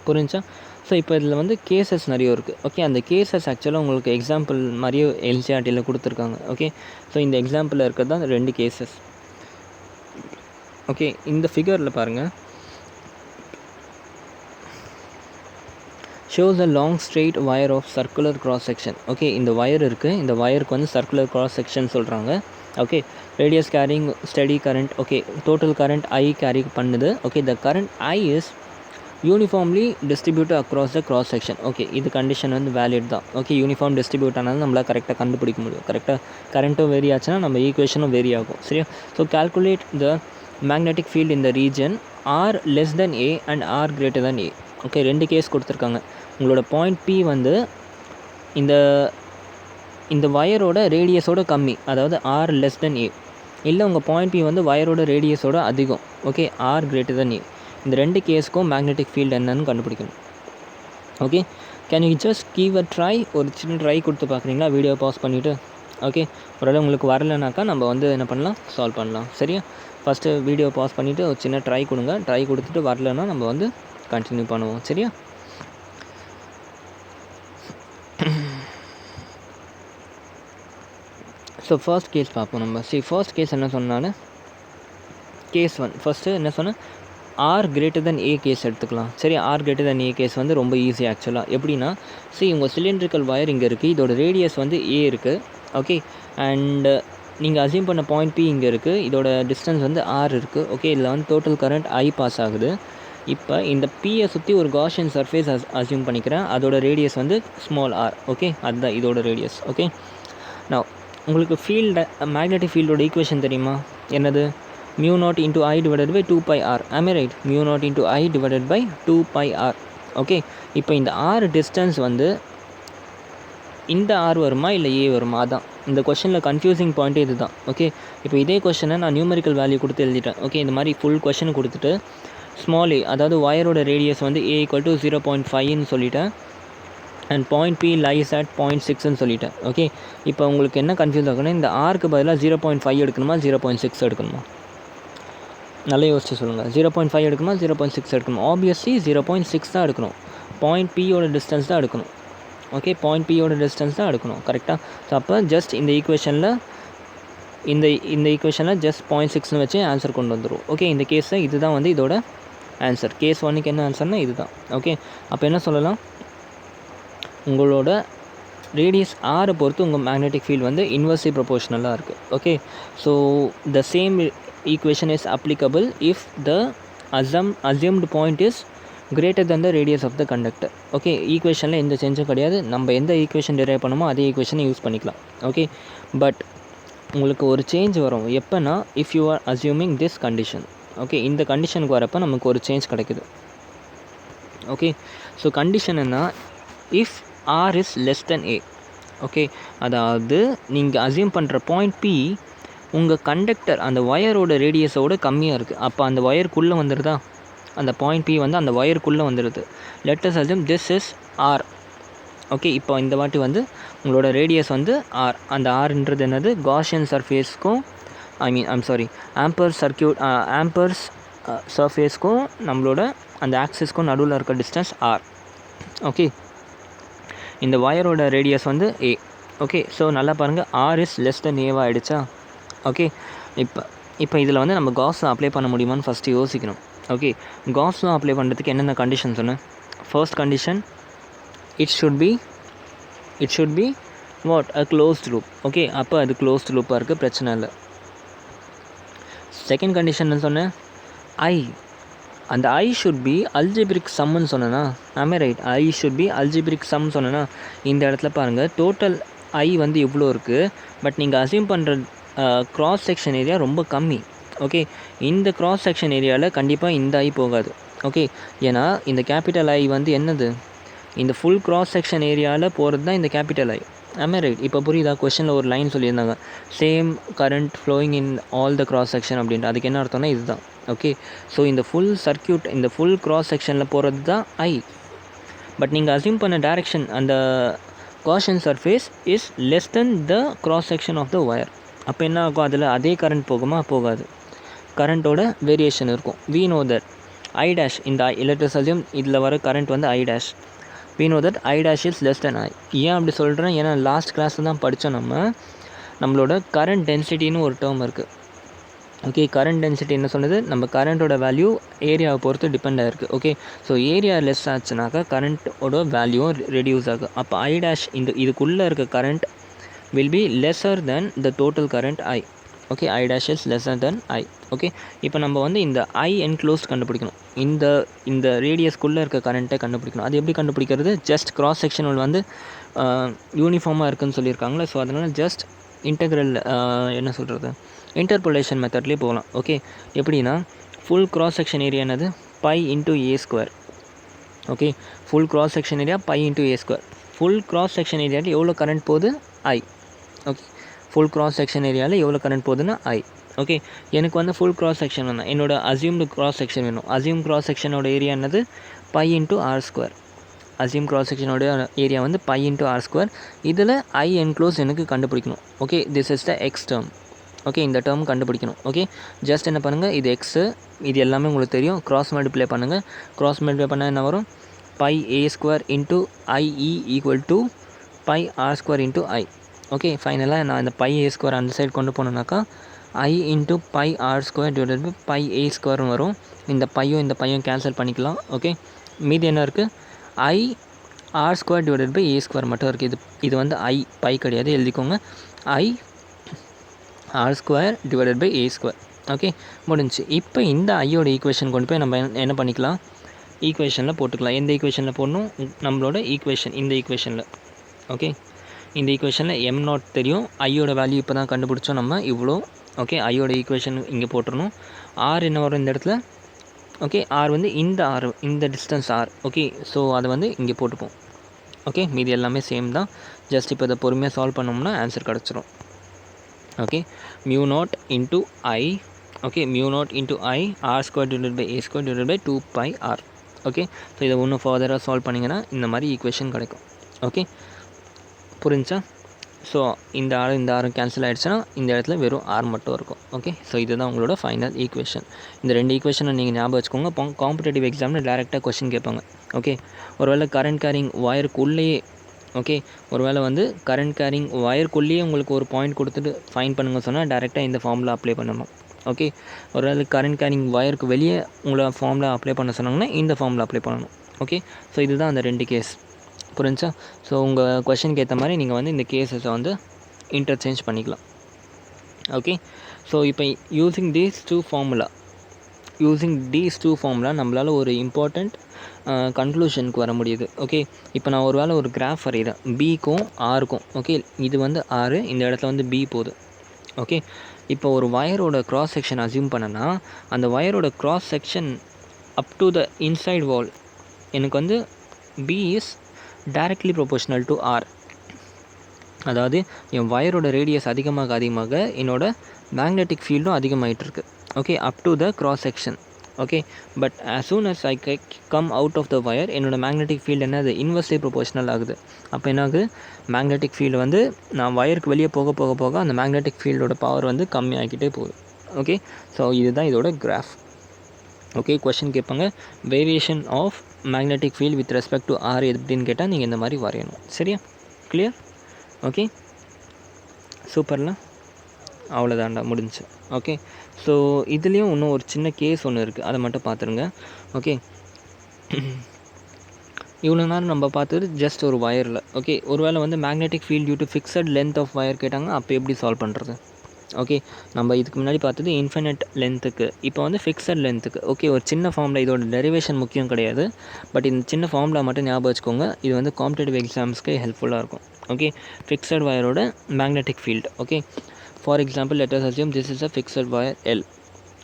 புரிஞ்சா? ஸோ இப்போ இதில் வந்து கேசஸ் நிறைய இருக்குது. ஓகே அந்த கேசஸ் ஆக்சுவலாக உங்களுக்கு எக்ஸாம்பிள் மாதிரியே எல்சிஆர்டியில் கொடுத்துருக்காங்க. ஓகே ஸோ இந்த எக்ஸாம்பிளில் இருக்கிறது தான் 2 கேசஸ். ஓகே இந்த ஃபிகரில் பாருங்கள், shows a long straight wire of circular cross section. Okay இந்த வயர் இருக்குது, இந்த வயருக்கு வந்து சர்க்குலர் கிராஸ் செக்ஷன் சொல்கிறாங்க. Okay radius carrying steady current. Okay total current I carry பண்ணுது. Okay the current I is uniformly distributed across the cross section. Okay இது condition வந்து valid தான். ஓகே யூனிஃபார்ம் டிஸ்ட்ரிபியூட் ஆனாலும் நம்மளால் கரெக்டாக கண்டுபிடிக்க முடியும். கரெக்டாக கரண்ட்டும் வேரி ஆச்சுன்னா நம்ம ஈக்குவேஷனும் வேரி ஆகும் சரியா? So calculate the magnetic field in the region R less than A and R greater than A. Okay 2 case கொடுத்துருக்காங்க. உங்களோட பாயிண்ட் பி வந்து இந்த வயரோட ரேடியஸோட கம்மி, அதாவது ஆர் லெஸ் தென் ஏ, இல்லை உங்கள் பாயிண்ட் பி வந்து வயரோட ரேடியஸோட அதிகம். ஓகே ஆர் கிரேட்டர் தென் ஏ. இந்த 2 கேஸுக்கும் மேக்னெட்டிக் ஃபீல்டு என்னன்னு கண்டுபிடிக்கணும். Okay can you just give a try? ஒரு சின்ன ட்ரை கொடுத்து பார்க்குறீங்களா? வீடியோ பாஸ் பண்ணிவிட்டு. ஓகே ஒருவேளை உங்களுக்கு வரலைனாக்கா நம்ம வந்து என்ன பண்ணலாம், சால்வ் பண்ணலாம் சரியா? ஃபஸ்ட்டு வீடியோ பாஸ் பண்ணிவிட்டு ஒரு சின்ன ட்ரை கொடுங்க. ட்ரை கொடுத்துட்டு வரலைன்னா நம்ம வந்து கண்டினியூ பண்ணுவோம் சரியா? ஸோ ஃபர்ஸ்ட் கேஸ் பார்ப்போம் நம்ம. ஃபர்ஸ்ட் கேஸ் என்ன சொன்னாலும் கேஸ் 1 ஃபஸ்ட்டு என்ன சொன்னேன், ஆர் கிரேட்டர் தென் ஏ கேஸ் எடுத்துக்கலாம் சரி? ஆர் கிரேட்டர் தென் ஏ கேஸ் வந்து ரொம்ப ஈஸி ஆக்சுவலாக. எப்படின்னா உங்கள் சிலிண்ட்ரிக்கல் வயர் இங்கே இருக்குது, இதோட ரேடியஸ் வந்து ஏ இருக்குது. ஓகே அண்டு நீங்கள் அசியூம் பண்ண பாயிண்ட் பி இங்கே இருக்குது, இதோட டிஸ்டன்ஸ் வந்து ஆர் இருக்குது. ஓகே இதில் வந்து டோட்டல் கரண்ட் ஐ பாஸ் ஆகுது. இப்போ இந்த பியை சுற்றி ஒரு காஷியன் சர்ஃபேஸ் அசியூம் பண்ணிக்கிறேன், அதோட ரேடியஸ் வந்து ஸ்மால் ஆர். ஓகே அதுதான் இதோட ரேடியஸ். ஓகே நான் உங்களுக்கு ஃபீல்டு மேக்னெட்டிக் ஃபீல்டோட ஈக்குவேஷன் தெரியுமா? என்னது? mu naught into I divided by 2πr. am I right? mu naught into I divided by 2πr. Okay இப்போ இந்த ஆர் டிஸ்டன்ஸ் வந்து இந்த ஆர் வருமா இல்லை ஏ வருமா? அதான் இந்த கொஷனில் கன்ஃபியூசிங் பாயிண்ட்டே இது தான். ஓகே இப்போ இதே கொஷனை நான் நியூமரிக்கல் வேல்யூ கொடுத்து எழுதிட்டேன். ஓகே இந்த மாதிரி ஃபுல் கொஷன் கொடுத்துட்டு ஸ்மால் ஏ, அதாவது வயரோட ரேடியஸ் வந்து A = 0.5ன்னு சொல்லிட்டேன். And point P lies at 0.6ன்னு சொல்லிட்டேன். ஓகே இப்போ உங்களுக்கு என்ன கன்ஃபியூஸ் ஆகுன்னா, இந்த ஆருக்கு பதிலாக 0.5 எடுக்கணுமா 0.6 எடுக்கணுமா? நல்லா யோசிச்சு சொல்லுங்கள். 0.5 எடுக்கணுமா 0.6 எடுக்கணும்? ஆப்வியஸ்லி 0.6 தான் எடுக்கணும். பாயிண்ட் பியோட டிஸ்டன்ஸ் தான் எடுக்கணும். ஓகே பாயிண்ட் பியோட டிஸ்டன்ஸ் தான் எடுக்கணும் கரெக்டாக? ஸோ அப்போ ஜஸ்ட் இந்த ஈக்குவேஷனில் இந்த ஈக்குவேஷனில் ஜஸ்ட் 0.6ன்னு வச்சு ஆன்சர் கொண்டு வந்துடும். ஓகே இந்த கேஸில் இதுதான் வந்து இதோட ஆன்சர். கேஸ் 1க்கு என்ன ஆன்சர்னால் இது தான். ஓகே அப்போ என்ன சொல்லலாம், உங்களோட ரேடியஸ் ஆரை பொறுத்து உங்கள் மேக்னெட்டிக் ஃபீல்டு வந்து இன்வெர்ஸ்லி ப்ரொபோர்ஷனலாக இருக்குது. Okay so the same equation is applicable if the assumed point is greater than the radius of the conductor. Okay ஈக்குவேஷனில் எந்த சேஞ்சும் கிடையாது. நம்ம எந்த ஈக்குவேஷன் டிரைவ் பண்ணுமோ அதே ஈக்குவேஷனை யூஸ் பண்ணிக்கலாம். ஓகே பட் உங்களுக்கு ஒரு சேஞ்ச் வரும் எப்போனா, if you are assuming this condition. Okay இந்த கண்டிஷனுக்கு வரப்போ நமக்கு ஒரு சேஞ்ச் கிடைக்குது. ஓகே ஸோ கண்டிஷன் என்ன, if R is less than A. Okay அதாவது நீங்கள் அசியூம் பண்ணுற பாயிண்ட் பி உங்கள் கண்டக்டர் அந்த ஒயரோட ரேடியஸோடு கம்மியாக இருக்குது. அப்போ அந்த ஒயருக்குள்ளே வந்துடுதா, அந்த பாயிண்ட் பி வந்து அந்த ஒயருக்குள்ளே வந்துடுது. Let us assume this is R. Okay இப்போ இந்த வாட்டி வந்து உங்களோட ரேடியஸ் வந்து ஆர். அந்த ஆர்ன்றது என்னது, காஷியன் சர்ஃபேஸ்க்கும் ஆம்பர் சர்க்கியூட் ஆம்பர்ஸ் சர்ஃபேஸ்க்கும் நம்மளோட அந்த ஆக்சிஸ்க்கும் நடுவில் இருக்க டிஸ்டன்ஸ் ஆர். ஓகே, இந்த வயரோட ரேடியஸ் வந்து ஏ. ஓகே, ஸோ நல்லா பாருங்கள், ஆர் இஸ் லெஸ் தென் ஏவா ஆகிடுச்சா. ஓகே, இப்போ இதில் வந்து நம்ம காஸ் அப்ளை பண்ண முடியுமான்னு ஃபஸ்ட்டு யோசிக்கணும். ஓகே, காஸ்லாம் அப்ளை பண்ணுறதுக்கு என்னென்ன கண்டிஷன் சொன்னேன்? First condition, it should be what a closed loop. Okay, அப்போ அது க்ளோஸ்ட் லூப்பாக இருக்குது, பிரச்சனை இல்லை. செகண்ட் கண்டிஷன் சொன்னேன், அந்த ஐ ஷுட் பி அல்ஜிப்ரிக் சம்முன்னு சொன்னேன்னா, ஆமே right, I should be algebraic some சொன்னேன்னா, இந்த இடத்துல பாருங்கள் டோட்டல் ஐ வந்து இவ்வளோ இருக்குது, பட் நீங்கள் அசியூம் பண்ணுற க்ராஸ் செக்ஷன் ஏரியா ரொம்ப கம்மி. ஓகே, இந்த க்ராஸ் செக்ஷன் ஏரியாவில் கண்டிப்பாக இந்த ஐ போகாது. ஓகே, ஏன்னா இந்த கேபிட்டல் ஐ வந்து என்னது, இந்த ஃபுல் க்ராஸ் செக்ஷன் ஏரியாவில் போகிறது தான் இந்த கேபிட்டல் ஐ. ஆமே ரைட், இப்போ புரியுதா? கொஷனில் ஒரு லைன் சொல்லியிருந்தாங்க, same current flowing in all the cross section அப்படின்ட்டு. அதுக்கு என்ன அர்த்தம்னா இதுதான். ஓகே, ஸோ இந்த ஃபுல் சர்க்கியூட், இந்த ஃபுல் க்ராஸ் செக்ஷனில் போகிறது தான் ஐ. பட் நீங்கள் அசியூம் பண்ண டைரெக்ஷன், அந்த Gaussian surface is less than the cross section of the wire. அப்போ என்ன ஆகும், அதில் அதே கரண்ட் போகுமா? போகாது. கரண்ட்டோட வேரியேஷன் இருக்கும். We know that I dash, இந்த எலக்ட்ரிசிட்டியும் இதில் வர கரண்ட் வந்து I dash. We know that I dash is less than I. ஏன் அப்படி சொல்கிறேன்? ஏன்னா லாஸ்ட் கிளாஸில் தான் படித்தோம் நம்மளோட கரண்ட் டென்சிட்டின்னு ஒரு டேர்ம் இருக்குது. ஓகே, கரண்ட் டென்சிட்டி என்ன சொன்னது, நம்ம கரண்ட்டோட வேல்யூ ஏரியாவை பொறுத்து டிபெண்ட் ஆகிருக்கு. ஓகே, ஸோ ஏரியா லெஸ் ஆச்சுனாக்கா கரண்ட்டோட வேல்யூவும் ரெடியூஸ் ஆகும். அப்போ ஐ டேஷ், இதுக்குள்ளே இருக்க current will be lesser than the total current I. Okay, I dash is lesser than I. Okay, இப்போ நம்ம வந்து இந்த I enclosed கண்டுபிடிக்கணும். இந்த ரேடியஸ்க்குள்ளே இருக்க கரண்ட்டை கண்டுபிடிக்கணும். அது எப்படி கண்டுபிடிக்கிறது? ஜஸ்ட் கிராஸ் செக்ஷன் வந்து யூனிஃபார்மாக இருக்குதுன்னு சொல்லியிருக்காங்களே, ஸோ அதனால் ஜஸ்ட் இன்டெக்ரல் என்ன சொல்கிறது, இன்டர்போலேஷன் மெத்தட்லேயே போகலாம். ஓகே, எப்படின்னா ஃபுல் கிராஸ் செக்ஷன் ஏரியா என்னது, pi into a square. Okay, full cross section area pi into a square. Full cross section ஏரியாவில் எவ்வளோ கரண்ட் போகுது? I. Okay, full cross section ஏரியாவில் எவ்வளோ கரண்ட் போகுதுன்னா ஐ. ஓகே, எனக்கு வந்து ஃபுல் கிராஸ் செக்ஷன் வேணும், என்னோட அசியூம்டு கிராஸ் செக்ஷன் வேணும். அசியூம் கிராஸ் செக்ஷனோட ஏரியா என்னது, pi into r square. Assume cross செக்ஷனோட ஏரியா வந்து பை இன்ட்டு ஆர் ஸ்கொயர். இதில் ஐ என்க்ளோஸ் எனக்கு கண்டுபிடிக்கணும். Okay, this is the x term. Okay, இந்த டேர்ம் கண்டுபிடிக்கணும். ஓகே, ஜஸ்ட் என்ன பண்ணுங்கள், இது எக்ஸு, இது எல்லாமே உங்களுக்கு தெரியும். கிராஸ் மல்டிப்ளை பண்ணுங்கள். கிராஸ் மல்டிப்ளை பண்ணால் என்ன வரும், pi A square into I equal to pi r square into I. Okay, ஃபைனலாக நான் இந்த பை ஏ ஸ்கொயர் அந்த சைடு கொண்டு போனோன்னாக்கா I into pi r square divided by pi a ஸ்கொயர்னு வரும். இந்த பையும் கேன்சல் பண்ணிக்கலாம். ஓகே, மீதி என்ன இருக்குது, I R square divided by A square மட்டும் இருக்குது. இது வந்து ஐ, பை கிடையாது, எழுதிக்கோங்க. I R square divided by A square. Okay, முடிஞ்சு. இப்போ இந்த ஐயோட ஈக்குவேஷன் கொண்டு போய் நம்ம என்ன பண்ணிக்கலாம், ஈக்குவேஷனில் போட்டுக்கலாம். எந்த ஈக்குவேஷனில் போடணும், நம்மளோட ஈக்குவேஷன், இந்த ஈக்குவேஷனில். ஓகே, இந்த ஈக்குவேஷனில் எம் நாட் தெரியும், ஐயோட வேல்யூ இப்போ தான் கண்டுபிடிச்சோம் நம்ம இவ்வளோ. ஓகே, ஐயோட ஈக்குவேஷன் இங்கே போட்டுருணும். ஆர் என்ன வரும் இந்த இடத்துல, ஓகே, ஆர் வந்து இந்த டிஸ்டன்ஸ் ஆர். ஓகே, ஸோ அதை வந்து இங்கே போட்டுப்போம். ஓகே, மீதி எல்லாமே சேம் தான். ஜஸ்ட் இப்போ இதை பொறுமையாக சால்வ் பண்ணோம்னா ஆன்சர் கிடச்சிரும். Okay, mu naught into I. Okay, mu naught into I R square divided by A square divided by 2 pi R. Okay, so இதை இன்னும் ஃபர்தராக சால்வ் பண்ணிங்கன்னா இந்த மாதிரி ஈக்குவேஷன் கிடைக்கும். ஓகே, புரிஞ்சா? ஸோ இந்த ஆரும் கேன்சல் ஆகிடுச்சுன்னா இந்த இடத்துல வெறும் ஆர் மட்டும் இருக்கும். ஓகே, ஸோ இதுதான் உங்களோட ஃபைனல் ஈக்குவேஷன். இந்த 2 ஈக்குவேஷனை நீங்கள் ஞாபகம் வச்சுக்கோங்க. காம்படிட்டிவ் எக்ஸாமில் டேரெக்டாக கொஸ்டின் கேட்பாங்க. ஓகே, ஒருவேளை கரண்ட் கேரிங் ஒயருக்குள்ளேயே, ஓகே, ஒருவேளை வந்து கரண்ட் கேரிங் ஒயருக்குள்ளேயே உங்களுக்கு ஒரு பாயிண்ட் கொடுத்துட்டு ஃபைன் பண்ணுங்க சொன்னால் டேரெக்டாக இந்த ஃபார்முலா அப்ளை பண்ணணும். ஓகே, ஒருவேளை கரண்ட் கேரிங் ஒயருக்கு வெளியே உங்களை ஃபார்முலா அப்ளை பண்ண சொன்னாங்கன்னா இந்த ஃபார்முலா அப்ளை பண்ணணும். ஓகே, ஸோ இதுதான் அந்த 2 கேஸ். புரிஞ்சா? ஸோ உங்கள் கொஷனுக்கு ஏற்ற மாதிரி நீங்கள் வந்து இந்த கேஸஸை வந்து இன்டர்சேஞ்ச் பண்ணிக்கலாம். ஓகே, ஸோ இப்போ யூஸிங் தீஸ் டூ ஃபார்முலா நம்மளால் ஒரு இம்பார்ட்டண்ட் கன்க்ளூஷனுக்கு வர முடியுது. ஓகே, இப்போ நான் ஒரு வேளை ஒரு கிராஃப் வரைகிறேன், பிக்கும் ஆருக்கும். ஓகே, இது வந்து ஆர், இந்த இடத்துல வந்து பி போகுது. ஓகே, இப்போ ஒரு வயரோட க்ராஸ் செக்ஷன் அசியூம் பண்ணனா, அந்த வயரோட cross section up to the inside wall எனக்கு வந்து B is directly proportional to r. அதாவது என் வயரோட ரேடியஸ் அதிகமாக என்னோட மேக்னெட்டிக் ஃபீல்டும் அதிகமாகிட்டுருக்கு. Okay, up to the cross section. Okay. But as soon as I come out of the wire என்னோடய மேக்னெட்டிக் ஃபீல்டு என்னது இன்வெர்ஸ்லி ப்ரொபோஷனல் ஆகுது. அப்போ என்ன ஆகுது, மேக்னெட்டிக் ஃபீல்டு வந்து நான் வயருக்கு வெளியே போக போக போக அந்த மேக்னெட்டிக் ஃபீல்டோட பவர் வந்து கம்மியாகிக்கிட்டே போகுது. ஓகே. ஸோ இதுதான் இதோட கிராஃப். ஓகே. கொஷின் கேட்பாங்க, variation of magnetic field with respect to R எப்படின்னு கேட்டால் நீங்கள் இந்த மாதிரி வரையணும். சரியா? கிளியர்? ஓகே. சூப்பர்ல, அவ்வளோதான்டா, முடிஞ்சு. ஓகே. ஸோ இதுலேயும் இன்னும் ஒரு சின்ன கேஸ் ஒன்று இருக்குது, அதை மட்டும் பார்த்துருங்க. ஓகே. இவ்வளோ நேரம் நம்ம பார்த்தது ஜஸ்ட் ஒரு வயரில். ஓகே. ஒருவேளை வந்து magnetic field due to fixed length of wire கேட்டாங்க, அப்போ எப்படி சால்வ் பண்ணுறது? ஓகே. நம்ம இதுக்கு முன்னாடி பார்த்தது இன்ஃபினிட் லென்த்துக்கு, இப்போ வந்து ஃபிக்ஸட் லென்த்துக்கு. ஓகே. ஒரு சின்ன ஃபார்மில் இதோட டெரிவேஷன் முக்கியம் கிடையாது, பட் இந்த சின்ன ஃபார்மில் மட்டும் ஞாபகம் வச்சுக்கோங்க. இது வந்து காம்படிட்டிவ் எக்ஸாம்ஸ்க்கு ஹெல்ப்ஃபுல்லாக இருக்கும். ஓகே. ஃபிக்ஸட் வயரோட magnetic field. Okay. For example let us assume this is a fixed wire L.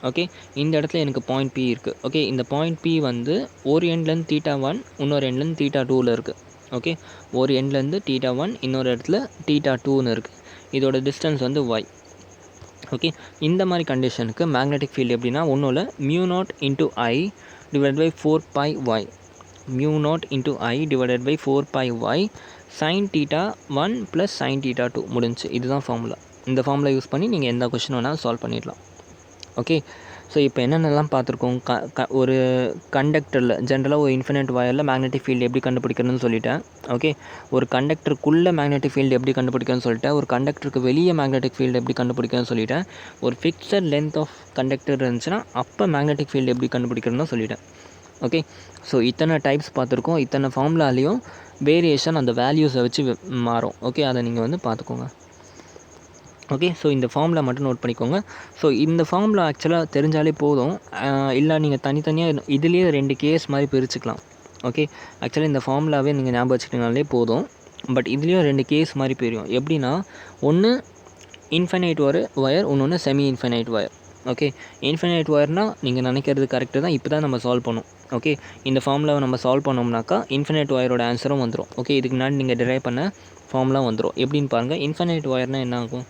Okay. இந்த இடத்துல எனக்கு பாயிண்ட் பி இருக்குது. ஓகே. இந்த பாயிண்ட் பி வந்து ஒரு எண்ட்லேருந்து θ1, இன்னொரு எண்ட்லேருந்து θ2வில் இருக்குது. ஓகே. ஒரு எண்ட்லேருந்து θ1, இன்னொரு இடத்துல θ2ன்னு இருக்குது. இதோட டிஸ்டன்ஸ் வந்து y. ஓகே. இந்த மாதிரி கண்டிஷனுக்கு மேக்னெட்டிக் ஃபீல்டு எப்படின்னா ஒன்றும் இல்லை, μ0 into I divide by 4πy, μ0 into I divided by 4πy sin θ1 plus sin θ2 முடிஞ்சு. இதுதான் ஃபார்முலா. இந்த ஃபார்முலா யூஸ் பண்ணி நீங்கள் எந்த கொஷின் வேணாலும் சால்வ் பண்ணிடலாம். ஓகே. ஸோ இப்போ என்னென்னலாம் பார்த்துருக்கோம், ஒரு கண்டக்டரில் ஜென்ரலாக ஒரு இன்ஃபினிட் வயரில் மேக்னெட்டிக் ஃபீல்டு எப்படி கண்டுபிடிக்கணும்னு சொல்லிட்டேன். ஓகே. ஒரு கண்டக்டருக்குள்ளே மேக்னெட்டிக் ஃபீல்டு எப்படி கண்டுபிடிக்கணும்னு சொல்லிட்டேன். ஒரு கண்டக்டருக்கு வெளியே மேக்னெட்டிக் ஃபீல்டு எப்படி கண்டுபிடிக்கணும்னு சொல்லிட்டேன். ஒரு ஃபிக்ஸட் லென்த் ஆஃப் கண்டக்டர் இருந்துச்சுன்னா அப்போ மேக்னெட்டிக் ஃபீல்டு எப்படி கண்டுபிடிக்கணும்னு சொல்லிட்டேன். ஓகே. ஸோ இத்தனை டைப்ஸ் பார்த்துருக்கோம். இத்தனை ஃபார்முலாலேயும் வேரியேஷன் அந்த வேல்யூஸை வச்சு மாறும். ஓகே. அதை நீங்கள் வந்து பார்த்துக்கோங்க. ஓகே. ஸோ இந்த ஃபார்முலா மட்டும் நோட் பண்ணிக்கோங்க. ஸோ இந்த ஃபார்முலா ஆக்சுவலாக தெரிஞ்சாலே போதும். இல்லை நீங்கள் தனித்தனியாக இதுலேயே 2 கேஸ் மாதிரி பிரிச்சுக்கலாம். ஓகே. ஆக்சுவலாக இந்த ஃபார்முலாவே நீங்கள் ஞாபகம் வச்சுக்கிட்டீங்கனாலே போதும். பட் இதுலேயும் 2 கேஸ் மாதிரி பிரியும். எப்படின்னா, ஒன்று இன்ஃபைனைட் வயர், இன்னொன்று semi infinite wire. Okay. Infinite வயர்னால் நீங்கள் நினைக்கிறது கரெக்டு தான். இப்போ தான் நம்ம சால்வ் பண்ணோம். ஓகே. இந்த ஃபார்முலாவை நம்ம சால்வ் பண்ணோம்னாக்கா இன்ஃபைனைட் வயரோட ஆன்சரும் வந்துடும். ஓகே. இதுக்கு முன்னாடி நீங்கள் டிரைவ் பண்ண ஃபார்முலா வந்துடும். எப்படின்னு பாருங்கள். இன்ஃபைனைட் வயர்னால் என்ன ஆகும்,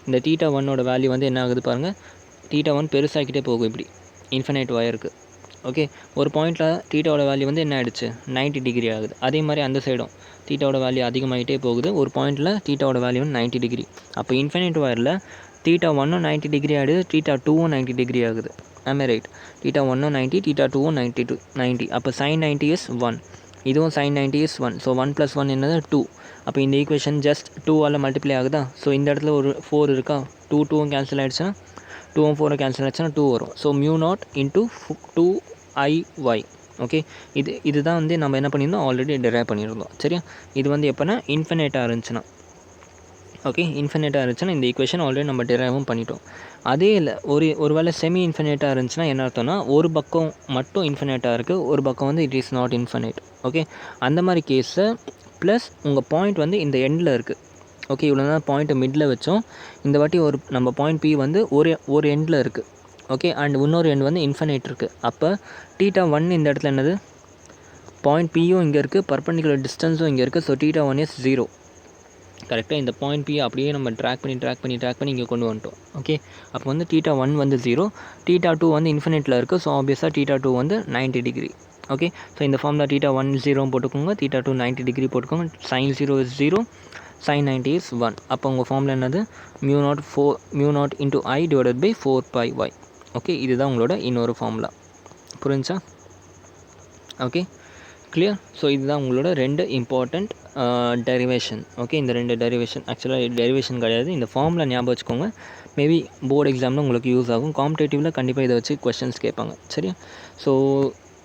இந்த θ1ஓட வேல்யூ வந்து என்ன ஆகுது பாருங்கள், θ1 பெருசாகிக்கிட்டே போகும் இப்படி இன்ஃபினைட் வயருக்கு. ஓகே. ஒரு பாயிண்டில் θவோட வேல்யூ வந்து என்ன ஆகிடுச்சு, 90 டிகிரி ஆகுது. அதே மாதிரி அந்த சைடும் θவோட வேல்யூ அதிகமாகிட்டே போகுது. ஒரு பாயிண்டில் θவோட வேல்யூ 90 டிகிரி. அப்போ இன்ஃபினைட் வயரில் θ1ம் 90 டிகிரி ஆகிடுது, θ2ம் 90 டிகிரி ஆகுது. ஆமே ரைட். θ1ம் 90, θ2ம் 90. அப்போ sin 90 இஸ் 1, இதுவும் sin 90 இஸ் 1. ஸோ 1 + 1 என்னது 2. அப்போ இந்த ஈக்குவேஷன் ஜஸ்ட் 2ஆல் மல்டிப்ளை ஆகுதா. ஸோ இந்த இடத்துல ஒரு 4 இருக்கா, 2ம் கேன்சல் ஆகிடுச்சுன்னா 2ம் 4ம் கேன்சல் ஆகிடுச்சுன்னா 2 வரும். So μ0 into 2IY. ஓகே. இதுதான் வந்து நம்ம என்ன பண்ணியிருந்தோம், ஆல்ரெடி டிரைவ் பண்ணியிருந்தோம். சரியா? இது வந்து எப்போனா இன்ஃபினைட்டாக இருந்துச்சுன்னா. ஓகே. இன்ஃபினைட்டாக இருந்துச்சுன்னா இந்த ஈக்குவேஷன் ஆல்ரெடி நம்ம டிரைவும் பண்ணிட்டோம். அதே இல்லை, ஒரு வேளை செமி இன்ஃபினைட்டாக இருந்துச்சுன்னா என்ன அர்த்தம்னா, ஒரு பக்கம் மட்டும் இன்ஃபினைட்டாக இருக்குது, ஒரு பக்கம் வந்து it is not infinite. Okay. அந்த மாதிரி கேஸில் ப்ளஸ் உங்கள் பாயிண்ட் வந்து இந்த எண்டில் இருக்குது. ஓகே. இவ்வளோ தான் பாயிண்ட்டை மிடில் வச்சோம். இந்த வாட்டி நம்ம பாயிண்ட் பி வந்து ஒரு எண்டில் இருக்குது. ஓகே. அண்ட் இன்னொரு எண்ட் வந்து இன்ஃபினைட் இருக்குது. அப்போ θ1 இந்த இடத்துல என்னது, பாயிண்ட் பியும் இங்கே இருக்குது, பர்பெண்டிகுலர் டிஸ்டன்ஸும் இங்கே இருக்குது. So θ1 is 0. கரெக்டாக இந்த பாயிண்ட் பி அப்படியே நம்ம ட்ராக் பண்ணி இங்கே கொண்டு வந்துட்டோம். ஓகே. அப்போ வந்து θ1 வந்து 0, θ2 வந்து இன்ஃபினிட்டில் இருக்குது. ஸோ ஆப்வியஸாக θ2 வந்து 90 டிகிரி. ஓகே. ஸோ இந்த ஃபார்மில் θ1 0 போட்டுக்கோங்க, θ2 90 டிகிரி போட்டுக்கோங்க. sin 0 is 0, sin 90 is 1. அப்போ உங்கள் ஃபார்மில் என்னது, μ0 into I divided by 4πy. Okay. இதுதான் உங்களோட இன்னொரு ஃபார்முலா. புரிஞ்சா? ஓகே. கிளியர்? ஸோ இதுதான் உங்களோட 2 இம்பார்ட்டண்ட் டெரிவேஷன். ஓகே. இந்த 2 டெரிவேஷன் ஆக்சுவலாக டெரிவேஷன் கிடையாது, இந்த ஃபார்முலா ஞாபகம் வச்சுக்கோங்க. மேபி போர்டு எக்ஸாமில் உங்களுக்கு யூஸ் ஆகும். காம்படேட்டிவில் கண்டிப்பாக இதை வச்சு கொஸ்டின்ஸ் கேட்பாங்க. சரியா? ஸோ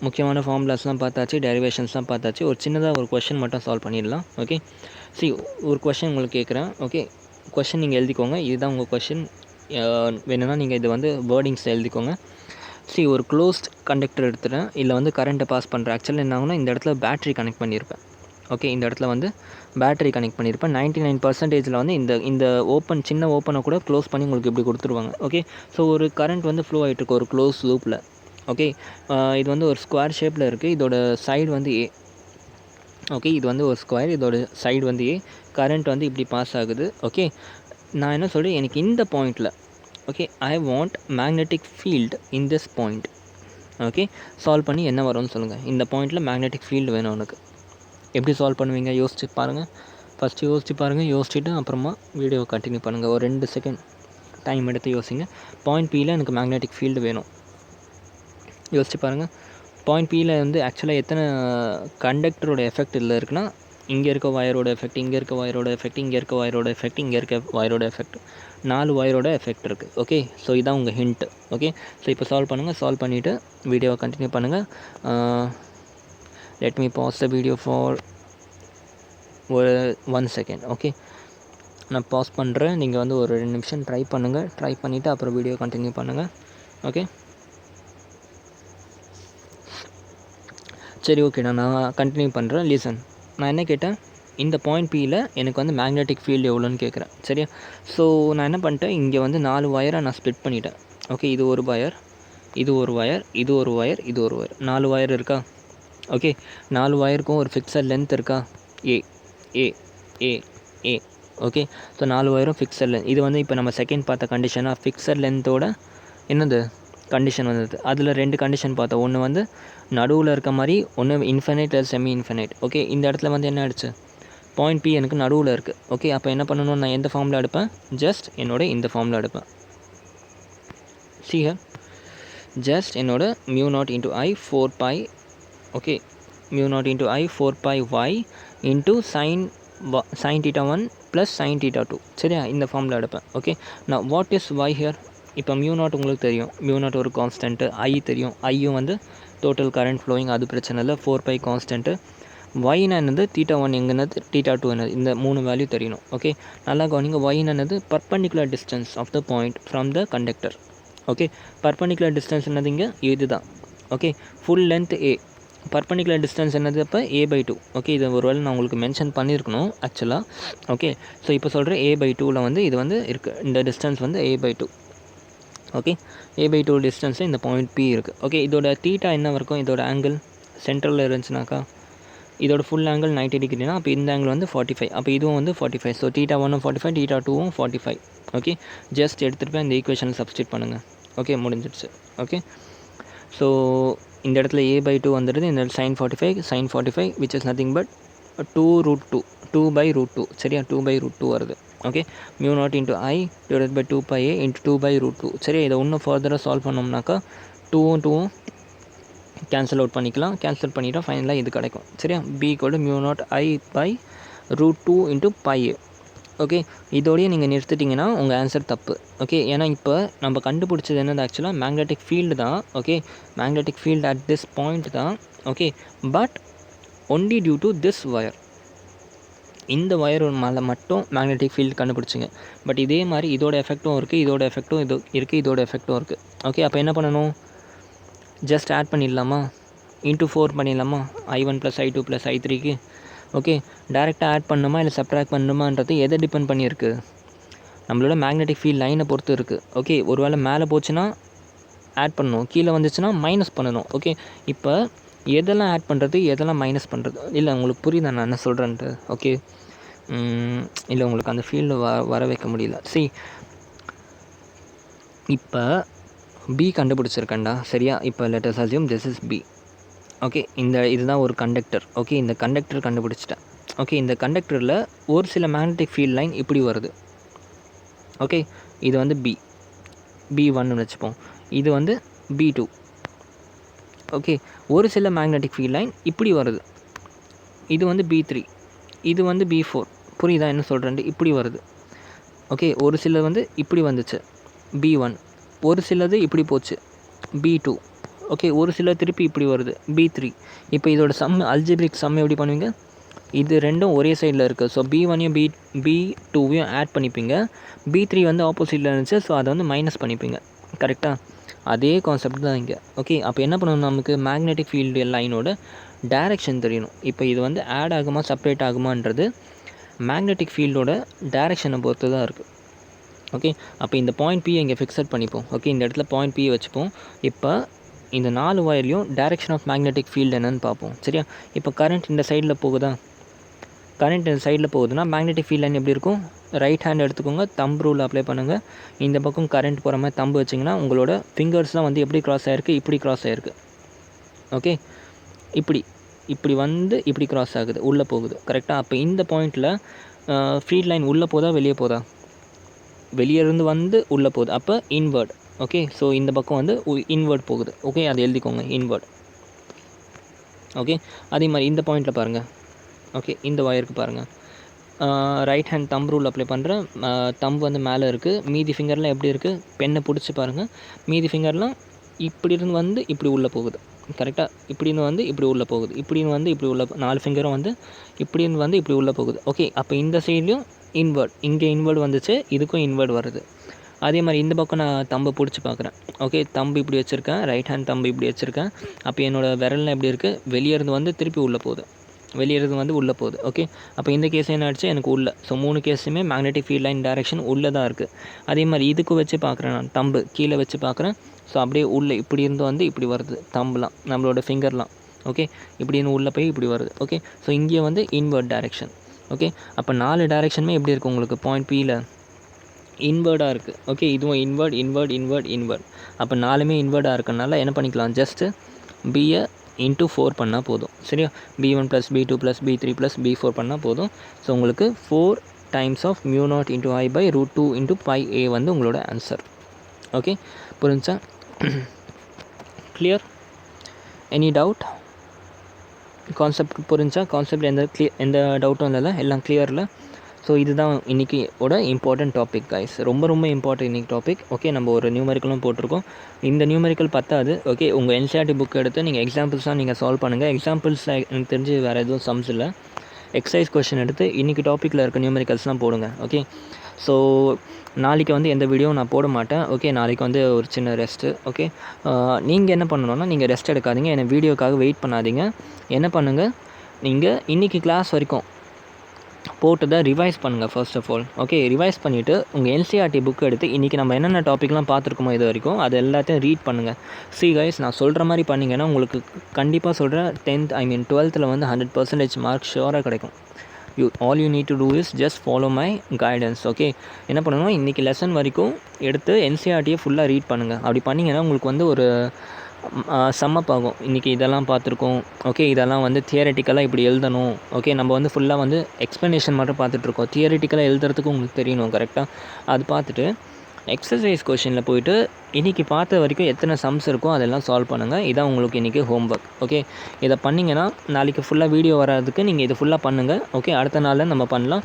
முக்கியமான ஃபார்முலாஸ்லாம் பார்த்தாச்சு, டெரிவேஷன்ஸ்லாம் பார்த்தாச்சு. ஒரு சின்னதாக ஒரு கொஷின் மட்டும் சால்வ் பண்ணிடலாம். ஓகே. ஒரு கொஷின் உங்களுக்கு கேட்குறேன். ஓகே. கொஷின் நீங்கள் எழுதிக்கோங்க. இதுதான் உங்கள் கொஷின். வேணும்னா நீங்கள் இது வந்து வேர்டிங்ஸ் எழுதிக்கோங்க. ஒரு க்ளோஸ்ட் கண்டக்டர் எடுத்துகிறேன், இல்லை வந்து கரண்ட்டை பாஸ் பண்ணுறேன். ஆக்சுவலாக என்ன ஆகுனா, இந்த இடத்துல பேட்ரி கனெக்ட் பண்ணியிருப்பேன். ஓகே. இந்த இடத்துல வந்து பேட்டரி கனெக்ட் பண்ணியிருப்பேன். 99% வந்து இந்த சின்ன ஓப்பனை கூட க்ளோஸ் பண்ணி உங்களுக்கு இப்படி கொடுத்துருவாங்க. ஓகே. ஸோ ஒரு கரண்ட் வந்து ஃப்ளோ ஆகிட்டுருக்கு ஒரு க்ளோஸ் லூப்பில். ஓகே. இது வந்து ஒரு ஸ்கொயர் ஷேப்பில் இருக்குது. இதோட சைடு வந்து A. ஓகே. இது வந்து ஒரு ஸ்கொயர், இதோட சைடு வந்து A. கரண்ட் வந்து இப்படி பாஸ் ஆகுது. ஓகே. நான் என்ன சொல்கிறேன், எனக்கு இந்த பாயிண்டில் okay, I want magnetic field in this point. Okay, solve பண்ணி என்ன வரும்னு சொல்லுங்கள். இந்த பாயிண்டில் மேக்னெட்டிக் ஃபீல்டு வேணும் உனக்கு. எப்படி சால்வ் பண்ணுவீங்க யோசிச்சு பாருங்கள். ஃபஸ்ட்டு யோசிச்சு பாருங்கள். யோசிச்சுட்டு அப்புறமா வீடியோ கண்டினியூ பண்ணுங்கள். ஒரு 2 செகண்ட் டைம் எடுத்து யோசிங்க. பாயிண்ட் பியில் எனக்கு மேக்னெட்டிக் ஃபீல்டு வேணும். யோசிச்சு பாருங்கள். பாயிண்ட் பியில் வந்து ஆக்சுவலாக எத்தனை கண்டக்டரோட எஃபெக்ட் இதில் இருக்குன்னா, இங்கே இருக்க வயரோட எஃபெக்ட், இங்கே இருக்க வயரோட எஃபெக்ட், இங்கே இருக்க வயரோட எஃபெக்ட், இங்கே இருக்க வயரோட எஃபெக்ட், 4 வயரோட எஃபெக்ட் இருக்குது. ஓகே, ஸோ இதான் உங்கள் ஹிண்ட். ஓகே, ஸோ இப்போ சால்வ் பண்ணுங்கள். சால்வ் பண்ணிவிட்டு வீடியோவை கண்டினியூ பண்ணுங்கள். Let me pass the video for ஒரு 1 செகண்ட். ஓகே, நான் பாஸ் பண்ணுறேன். நீங்கள் வந்து ஒரு 2 நிமிஷம் ட்ரை பண்ணுங்கள். ட்ரை பண்ணிவிட்டு அப்புறம் வீடியோ கண்டினியூ பண்ணுங்கள். ஓகே, சரி, ஓகே, நான் கண்டினியூ பண்ணுறேன். லீசன், நான் என்ன கேட்டேன், இந்த பாயிண்ட் பியில் எனக்கு வந்து மேக்னெட்டிக் ஃபீல்டு எவ்வளோன்னு கேட்குறேன். சரியா? ஸோ நான் என்ன பண்ணிட்டேன், இங்கே வந்து 4 வயராக நான் ஸ்ப்ளிட் பண்ணிட்டேன். ஓகே, இது ஒரு வயர், இது ஒரு வயர், இது ஒரு வயர், இது ஒரு வயர், 4 வயர் இருக்கா? ஓகே, 4 வயருக்கும் ஒரு ஃபிக்ஸட் லென்த் இருக்கா? ஏ ஏ ஏ ஏ ஓகே, ஸோ 4 வயரும் ஃபிக்ஸட் லென்த். இது வந்து இப்போ நம்ம செகண்ட் பார்த்த கண்டிஷனாக ஃபிக்ஸட் லென்த்தோட என்னது கண்டிஷன் வந்தது. அதில் 2 கண்டிஷன் பார்த்தோம். ஒன்று வந்து நடுவில் இருக்க மாதிரி, ஒன்று இன்ஃபினைட் இல்லை செமி இன்ஃபினைட். ஓகே, இந்த இடத்துல வந்து என்ன ஆயிடுச்சு, பாயிண்ட் பி எனக்கு நடுவில் இருக்குது. ஓகே, அப்போ என்ன பண்ணணும், நான் எந்த ஃபார்மில் எடுப்பேன், ஜஸ்ட் என்னோட இந்த ஃபார்மில் எடுப்பேன். ஹியர் ஜஸ்ட் என்னோட μ0 into I 4 pi. Okay, μ0 into I 4 pi y into sin θ1 plus sin θ2. சரியா? இந்த ஃபார்மில் எடுப்பேன். ஓகே, நான் வாட் இஸ் y ஹியர்? இப்போ μ0 உங்களுக்கு தெரியும், μ0 ஒரு கான்ஸ்டன்ட்டு, I தெரியும், ஐயும் வந்து டோட்டல் கரண்ட் ஃப்ளோயிங், அது பிரச்சனை இல்லை. 4 pi கான்ஸ்டன்ட்டு. ஒய்னா என்னது, θ1 எங்கன்னது, θ2 என்னது, இந்த 3 வேல்யூ தெரியணும். ஓகே, நல்லா கவனிங்க. ஒய்னா என்னது, perpendicular distance of the point from the conductor. Okay, perpendicular distance என்னது, இங்கே இதுதான். Okay, full length A, perpendicular distance என்னது, அப்போ a/2. ஓகே, இது ஒரு வேளை நான் உங்களுக்கு மென்ஷன் பண்ணியிருக்கணும் ஆக்சுவலாக. ஓகே, ஸோ இப்போ சொல்கிறேன் a/2ல் வந்து இது வந்து இருக்குது, இந்த டிஸ்டன்ஸ் வந்து a/2. ஓகே, a/2 டிஸ்டன்ஸில் இந்த பாயிண்ட் P இருக்குது. ஓகே, இதோட தீட்டா என்ன இருக்கும், இதோட ஆங்கிள் சென்ட்ரலில் இருந்துச்சுனாக்கா இதோட ஃபுல் ஆங்கிள் 90 டிகிரினா, அப்போ இந்த ஆங்கிள் வந்து 45, அப்போ இதுவும் வந்து 45. ஸோ θ1 45, θ2 45. ஓகே, ஜஸ்ட் எடுத்துகிட்டு போய் இந்த ஈக்குவேஷனில் சப்ஸ்டிட் பண்ணுங்கள். ஓகே, முடிஞ்சிடுச்சு. ஓகே, ஸோ இந்த இடத்துல a/2 வந்துடுது, இந்த sin 45, sin 45 which is nothing but 2√2, 2/√2. சரியா? 2/√2 வருது. Okay, μ0 into I divide by 2 pi a into 2/√2. சரியா? இதை இன்னும் ஃபர்தராக சால்வ் பண்ணோம்னாக்கா 2ம் கேன்சல் அவுட் பண்ணிக்கலாம். கேன்சல் பண்ணிவிட்டால் ஃபைனலாக இது கிடைக்கும். சரியா? b = μ0 I/√2 into pi a. Okay, இதோடய நீங்கள் நிறுத்திட்டிங்கன்னா உங்கள் ஆன்சர் தப்பு. ஓகே, ஏன்னா இப்போ நம்ம கண்டுபிடிச்சது என்னது, ஆக்சுவலாக மேக்னெட்டிக் ஃபீல்டு தான். Okay, magnetic field at this point தான். Okay, but only due to this wire, இந்த வயர் மேலே மட்டும் மேக்னெட்டிக் ஃபீல்டு கண்டுபிடிச்சிங்க. பட் இதே மாதிரி இதோட எஃபெக்ட்டும் இருக்குது, இதோட எஃபெக்ட்டும் இது இருக்குது, இதோட எஃபெக்ட்டும் இருக்குது. ஓகே, அப்போ என்ன பண்ணணும், ஜஸ்ட் ஆட் பண்ணிடலாமா, இன்ட்டு 4 பண்ணிடலாமா, I1 + I2 + I3க்கு. ஓகே, டேரெக்டாக ஆட் பண்ணணுமா இல்லை சப்ட்ராக்ட் பண்ணணுமான்றது எதை டிபெண்ட் பண்ணியிருக்கு, நம்மளோட மேக்னெட்டிக் ஃபீல்ட் லைனை பொறுத்து இருக்குது. ஓகே, ஒரு வேளை மேலே போச்சுன்னா ஆட் பண்ணணும், கீழே வந்துச்சுன்னா மைனஸ் பண்ணணும். ஓகே, இப்போ எதெல்லாம் ஆட் பண்ணுறது, எதெல்லாம் மைனஸ் பண்ணுறது, இல்லை உங்களுக்கு புரியுதா நான் என்ன சொல்கிறேன்ட்டு? ஓகே, இல்லை உங்களுக்கு அந்த ஃபீல்டு வர வைக்க முடியல. இப்போ B கண்டுபிடிச்சிருக்கேன்டா. சரியா? இப்போ let us assume this is B. Okay, இதுதான் ஒரு கண்டக்டர். ஓகே, இந்த கண்டக்டர் கண்டுபிடிச்சிட்டேன். ஓகே, இந்த கண்டக்டரில் ஒரு சில மேக்னெட்டிக் ஃபீல்ட் லைன் இப்படி வருது. ஓகே, இது வந்து B1ன்னு வச்சுப்போம், இது வந்து B2. ஓகே, ஒரு சில மேக்னெட்டிக் ஃபீல்ட் லைன் இப்படி வருது, இது வந்து B3, இது வந்து B4. புரியுதா என்ன சொல்கிறேன்ட்டு? இப்படி வருது. ஓகே, ஒரு சில வந்து இப்படி வந்துச்சு B1, ஒரு சிலது இப்படி போச்சு B2. ஓகே, ஒரு சில திருப்பி இப்படி வருது B3. இப்போ இதோட சம், அல்ஜிப்ரிக் சம் எப்படி பண்ணுவீங்க, இது ரெண்டும் ஒரே சைடில் இருக்குது. So B1ஐயும் B2வையும் add பண்ணிப்பீங்க. B3 வந்து ஆப்போசிட்டில் இருந்துச்சு, ஸோ அதை வந்து மைனஸ் பண்ணிப்பீங்க. கரெக்டாக? அதே கான்செப்ட் தான் இங்கே. ஓகே, அப்போ என்ன பண்ணணும், நமக்கு மேக்னெட்டிக் ஃபீல்டு லைனோட டைரெக்ஷன் தெரியணும். இப்போ இது வந்து ஆட் ஆகுமா செப்பரேட் ஆகுமான்றது மேக்னெட்டிக் ஃபீல்டோட டைரெக்ஷனை பொறுத்து தான் இருக்குது. ஓகே, அப்போ இந்த பாயிண்ட் P இங்கே ஃபிக்ஸட் பண்ணிப்போம். ஓகே, இந்த இடத்துல பாயிண்ட் P வச்சுப்போம். இப்போ இந்த 4 வயர்லையும் டைரெக்ஷன் ஆஃப் மேக்னெட்டிக் ஃபீல்டு என்னன்னு பார்ப்போம். சரியா? இப்போ கரண்ட் இந்த சைடில் போகுதா, கரண்ட் இந்த சைடில் போகுதுன்னா மேக்னெட்டிக் ஃபீல்ட் லைன் எப்படி இருக்கும்? ரைட் ஹேண்ட் எடுத்துக்கோங்க, தம்ப் ரூல் அப்ளை பண்ணுங்கள். இந்த பக்கம் கரண்ட் போகிற மாதிரி தம்பு வச்சிங்கன்னா உங்களோட ஃபிங்கர்ஸ்லாம் வந்து எப்படி க்ராஸ் ஆகிருக்கு? இப்படி க்ராஸ் ஆகிருக்கு. ஓகே, இப்படி வந்து இப்படி க்ராஸ் ஆகுது, உள்ளே போகுது. கரெக்டாக? அப்போ இந்த பாயிண்டில் ஃபீல்ட் லைன் உள்ளே போதா வெளியே போதா? வெளியே இருந்து வந்து உள்ளே போகுது. அப்போ இன்வர்ட். ஓகே, ஸோ இந்த பக்கம் வந்து இன்வர்ட் போகுது. ஓகே, அதை எழுதிக்கோங்க, இன்வர்ட். ஓகே, அதே மாதிரி இந்த பாயிண்டில் பாருங்கள். ஓகே, இந்த ஒயருக்கு பாருங்கள். Right hand thumb rule apply பண்ணுறேன். தம்ப் வந்து மேலே இருக்குது, மீதி ஃபிங்கர்லாம் எப்படி இருக்குது? பெண்ணை பிடிச்சி பாருங்கள். மீதி ஃபிங்கர்லாம் இப்படி இருந்து வந்து இப்படி உள்ளே போகுது. கரெக்டாக? இப்படின்னு வந்து இப்படி உள்ளே போகுது, இப்படின்னு வந்து இப்படி உள்ள 4 ஃபிங்கரும் வந்து இப்படின்னு வந்து இப்படி உள்ளே போகுது. ஓகே, அப்போ இந்த சைட்லேயும் இன்வர்ட், இங்கே இன்வர்ட் வந்துச்சு, இதுக்கும் இன்வர்ட் வருது. அதே மாதிரி இந்த பக்கம் நான் தம்பை பிடிச்சி பார்க்குறேன். ஓகே, தம்பு இப்படி வச்சுருக்கேன், ரைட் ஹேண்ட் தம்பு இப்படி வச்சுருக்கேன். அப்போ என்னோடய விரல்லாம் எப்படி இருக்குது? வெளியே இருந்து வந்து திருப்பி உள்ளே போகுது, வெளியே இருந்து வந்து உள்ளே போகுது. ஓகே, அப்போ இந்த கேஸ் என்ன ஆகிடுச்சு? எனக்கு உள்ள. ஸோ 3 கேஸுமே மேக்னெட்டிக் ஃபீல்ட் லைன் டைரெக்ஷன் உள்ளே தான் இருக்குது. அதே மாதிரி இதுக்கு வச்சு பார்க்குறேன், நான் தம்பு கீழே வச்சு பார்க்குறேன். ஸோ அப்படியே உள்ளே இப்படி இருந்து வந்து இப்படி வருது தம்புலாம், நம்மளோட ஃபிங்கர்லாம். ஓகே, இப்படின்னு உள்ளே போய் இப்படி வருது. ஓகே, ஸோ இங்கே வந்து இன்வர்ட் டைரெக்ஷன். ஓகே, அப்போ 4 டைரெக்ஷனுமே எப்படி இருக்குது உங்களுக்கு? பாயிண்ட் பியில் இன்வர்டாக இருக்குது. ஓகே, இதுவும் இன்வர்ட், இன்வர்ட், இன்வர்ட், இன்வர்ட். அப்போ 4மே இன்வர்டாக இருக்கனால என்ன பண்ணிக்கலாம்? ஜஸ்ட்டு பியை இன்ட்டு 4 பண்ணால் போதும். சரியா? B1 + B2 + B3 + B4 பண்ணால் போதும். ஸோ உங்களுக்கு 4 டைம்ஸ் ஆஃப் μ0 × I/√2 × πa வந்து உங்களோட ஆன்சர். ஓகே, புரிஞ்சா? கிளியர்? Any doubt? கான்செப்ட் புரிஞ்சா? கான்செப்ட் எந்த டவுட்டும் இல்லைல்ல? எல்லாம் கிளியரில்? ஸோ இதுதான் இன்றைக்கியோட இம்பார்ட்டன்ட் டாபிக் கைஸ். ரொம்ப ரொம்ப இம்பார்ட்டன்ட் இன்றைக்கி டாபிக். ஓகே, நம்ம ஒரு நியூமெரிக்கலும் போட்டிருக்கோம். இந்த நியூமெரிக்கல் பத்தாது. ஓகே, உங்கள் NCERT புக் எடுத்து நீங்கள் எக்ஸாம்பிள்ஸாக நீங்கள் சால்வ் பண்ணுங்கள். எக்ஸாம்பிள்ஸில் எனக்கு தெரிஞ்சு வேறு எதுவும் சம்ஸ் இல்லை. எக்ஸசைஸ் கொஷின் எடுத்து இன்றைக்கி டாப்பிக்கில் இருக்க நியூமெரிக்கல்ஸ்லாம் போடுங்க. ஓகே, ஸோ நாளைக்கு வந்து எந்த வீடியோ நான் போட மாட்டேன். ஓகே, நாளைக்கு வந்து ஒரு சின்ன ரெஸ்ட்டு. ஓகே, நீங்கள் என்ன பண்ணணுன்னா, நீங்கள் ரெஸ்ட் எடுக்காதீங்க, என்னை வீடியோக்காக வெயிட் பண்ணாதீங்க. என்ன பண்ணுங்கள், நீங்கள் இன்றைக்கி கிளாஸ் வரைக்கும் போட்டதை ரிவைஸ் பண்ணுங்கள் first of all. Okay, revise பண்ணிவிட்டு உங்கள் NCERT புக் எடுத்து இன்றைக்கி நம்ம என்னென்ன டாப்பிக்லாம் பார்த்துருக்கோமோ இது வரைக்கும் அது எல்லாத்தையும் ரீட் பண்ணுங்கள். சி கைஸ், நான் சொல்கிற மாதிரி பண்ணிங்கன்னா உங்களுக்கு கண்டிப்பாக சொல்கிறேன் 12th வந்து 100% மார்க் ஷுவராக கிடைக்கும். all you need to do is just follow my guidance. Okay, என்ன பண்ணணும், இன்றைக்கி லெசன் வரைக்கும் எடுத்து NCERTயை ஃபுல்லாக ரீட் பண்ணுங்கள். அப்படி பண்ணிங்கன்னா உங்களுக்கு வந்து ஒரு சம்மப் ஆகும். இன்றைக்கி இதெல்லாம் பார்த்துருக்கோம். ஓகே, இதெல்லாம் வந்து தியரட்டிக்கலாக இப்படி எழுதணும். ஓகே, நம்ம வந்து ஃபுல்லாக வந்து எக்ஸ்ப்ளனேஷன் மட்டும் பார்த்துட்ருக்கோம். தியரட்டிக்கலாக எழுதுறதுக்கு உங்களுக்கு தெரியணும். கரெக்டாக? அது பார்த்துட்டு எக்ஸசைஸ் கொஷினில் போய்ட்டு இன்றைக்கி பார்த்த வரைக்கும் எத்தனை சம்ஸ் இருக்கோ அதெல்லாம் சால்வ் பண்ணுங்கள். இதான் உங்களுக்கு இன்றைக்கி ஹோம்ஒர்க். ஓகே, இதை பண்ணிங்கன்னா நாளைக்கு ஃபுல்லாக வீடியோ வராதுக்கு நீங்கள் இது ஃபுல்லாக பண்ணுங்கள். ஓகே, அடுத்த நாளில் நம்ம பண்ணலாம்.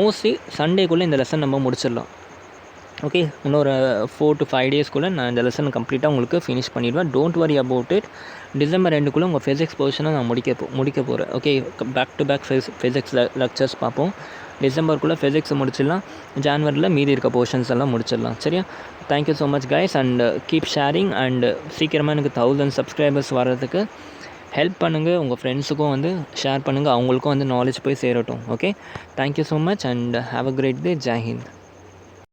மோஸ்ட்லி சண்டேக்குள்ளே இந்த லெசன் நம்ம முடிச்சிடலாம். ஓகே, இன்னொரு 4 to 5 டேஸ்க்குள்ளே நான் இந்த லெசன் கம்ப்ளீட்டாக உங்களுக்கு ஃபினிஷ் பண்ணிடுவேன். Don't worry about it. December 2க்குள்ளே உங்கள் ஃபிசிக்ஸ் போர்ஷனை நான் முடிக்க போகிறேன். Okay, back to back physics lectures பார்ப்போம். டிசம்பருக்குள்ளே ஃபிசிக்ஸை முடிச்சிடலாம். ஜான்வரியில் மீதி இருக்க போர்ஷன்ஸ் எல்லாம் முடிச்சிடலாம். சரியா? Thank you so much guys, and keep sharing. And சீக்கிரமாக எனக்கு 1000 சப்ஸ்கிரைபர்ஸ் வர்றதுக்கு ஹெல்ப் பண்ணுங்கள். உங்கள் ஃப்ரெண்ட்ஸுக்கும் வந்து ஷேர் பண்ணுங்கள், அவங்களுக்கும் வந்து நாலேஜ் போய் சேரட்டும். Okay, thank you so much and have a great day. Jai Hind.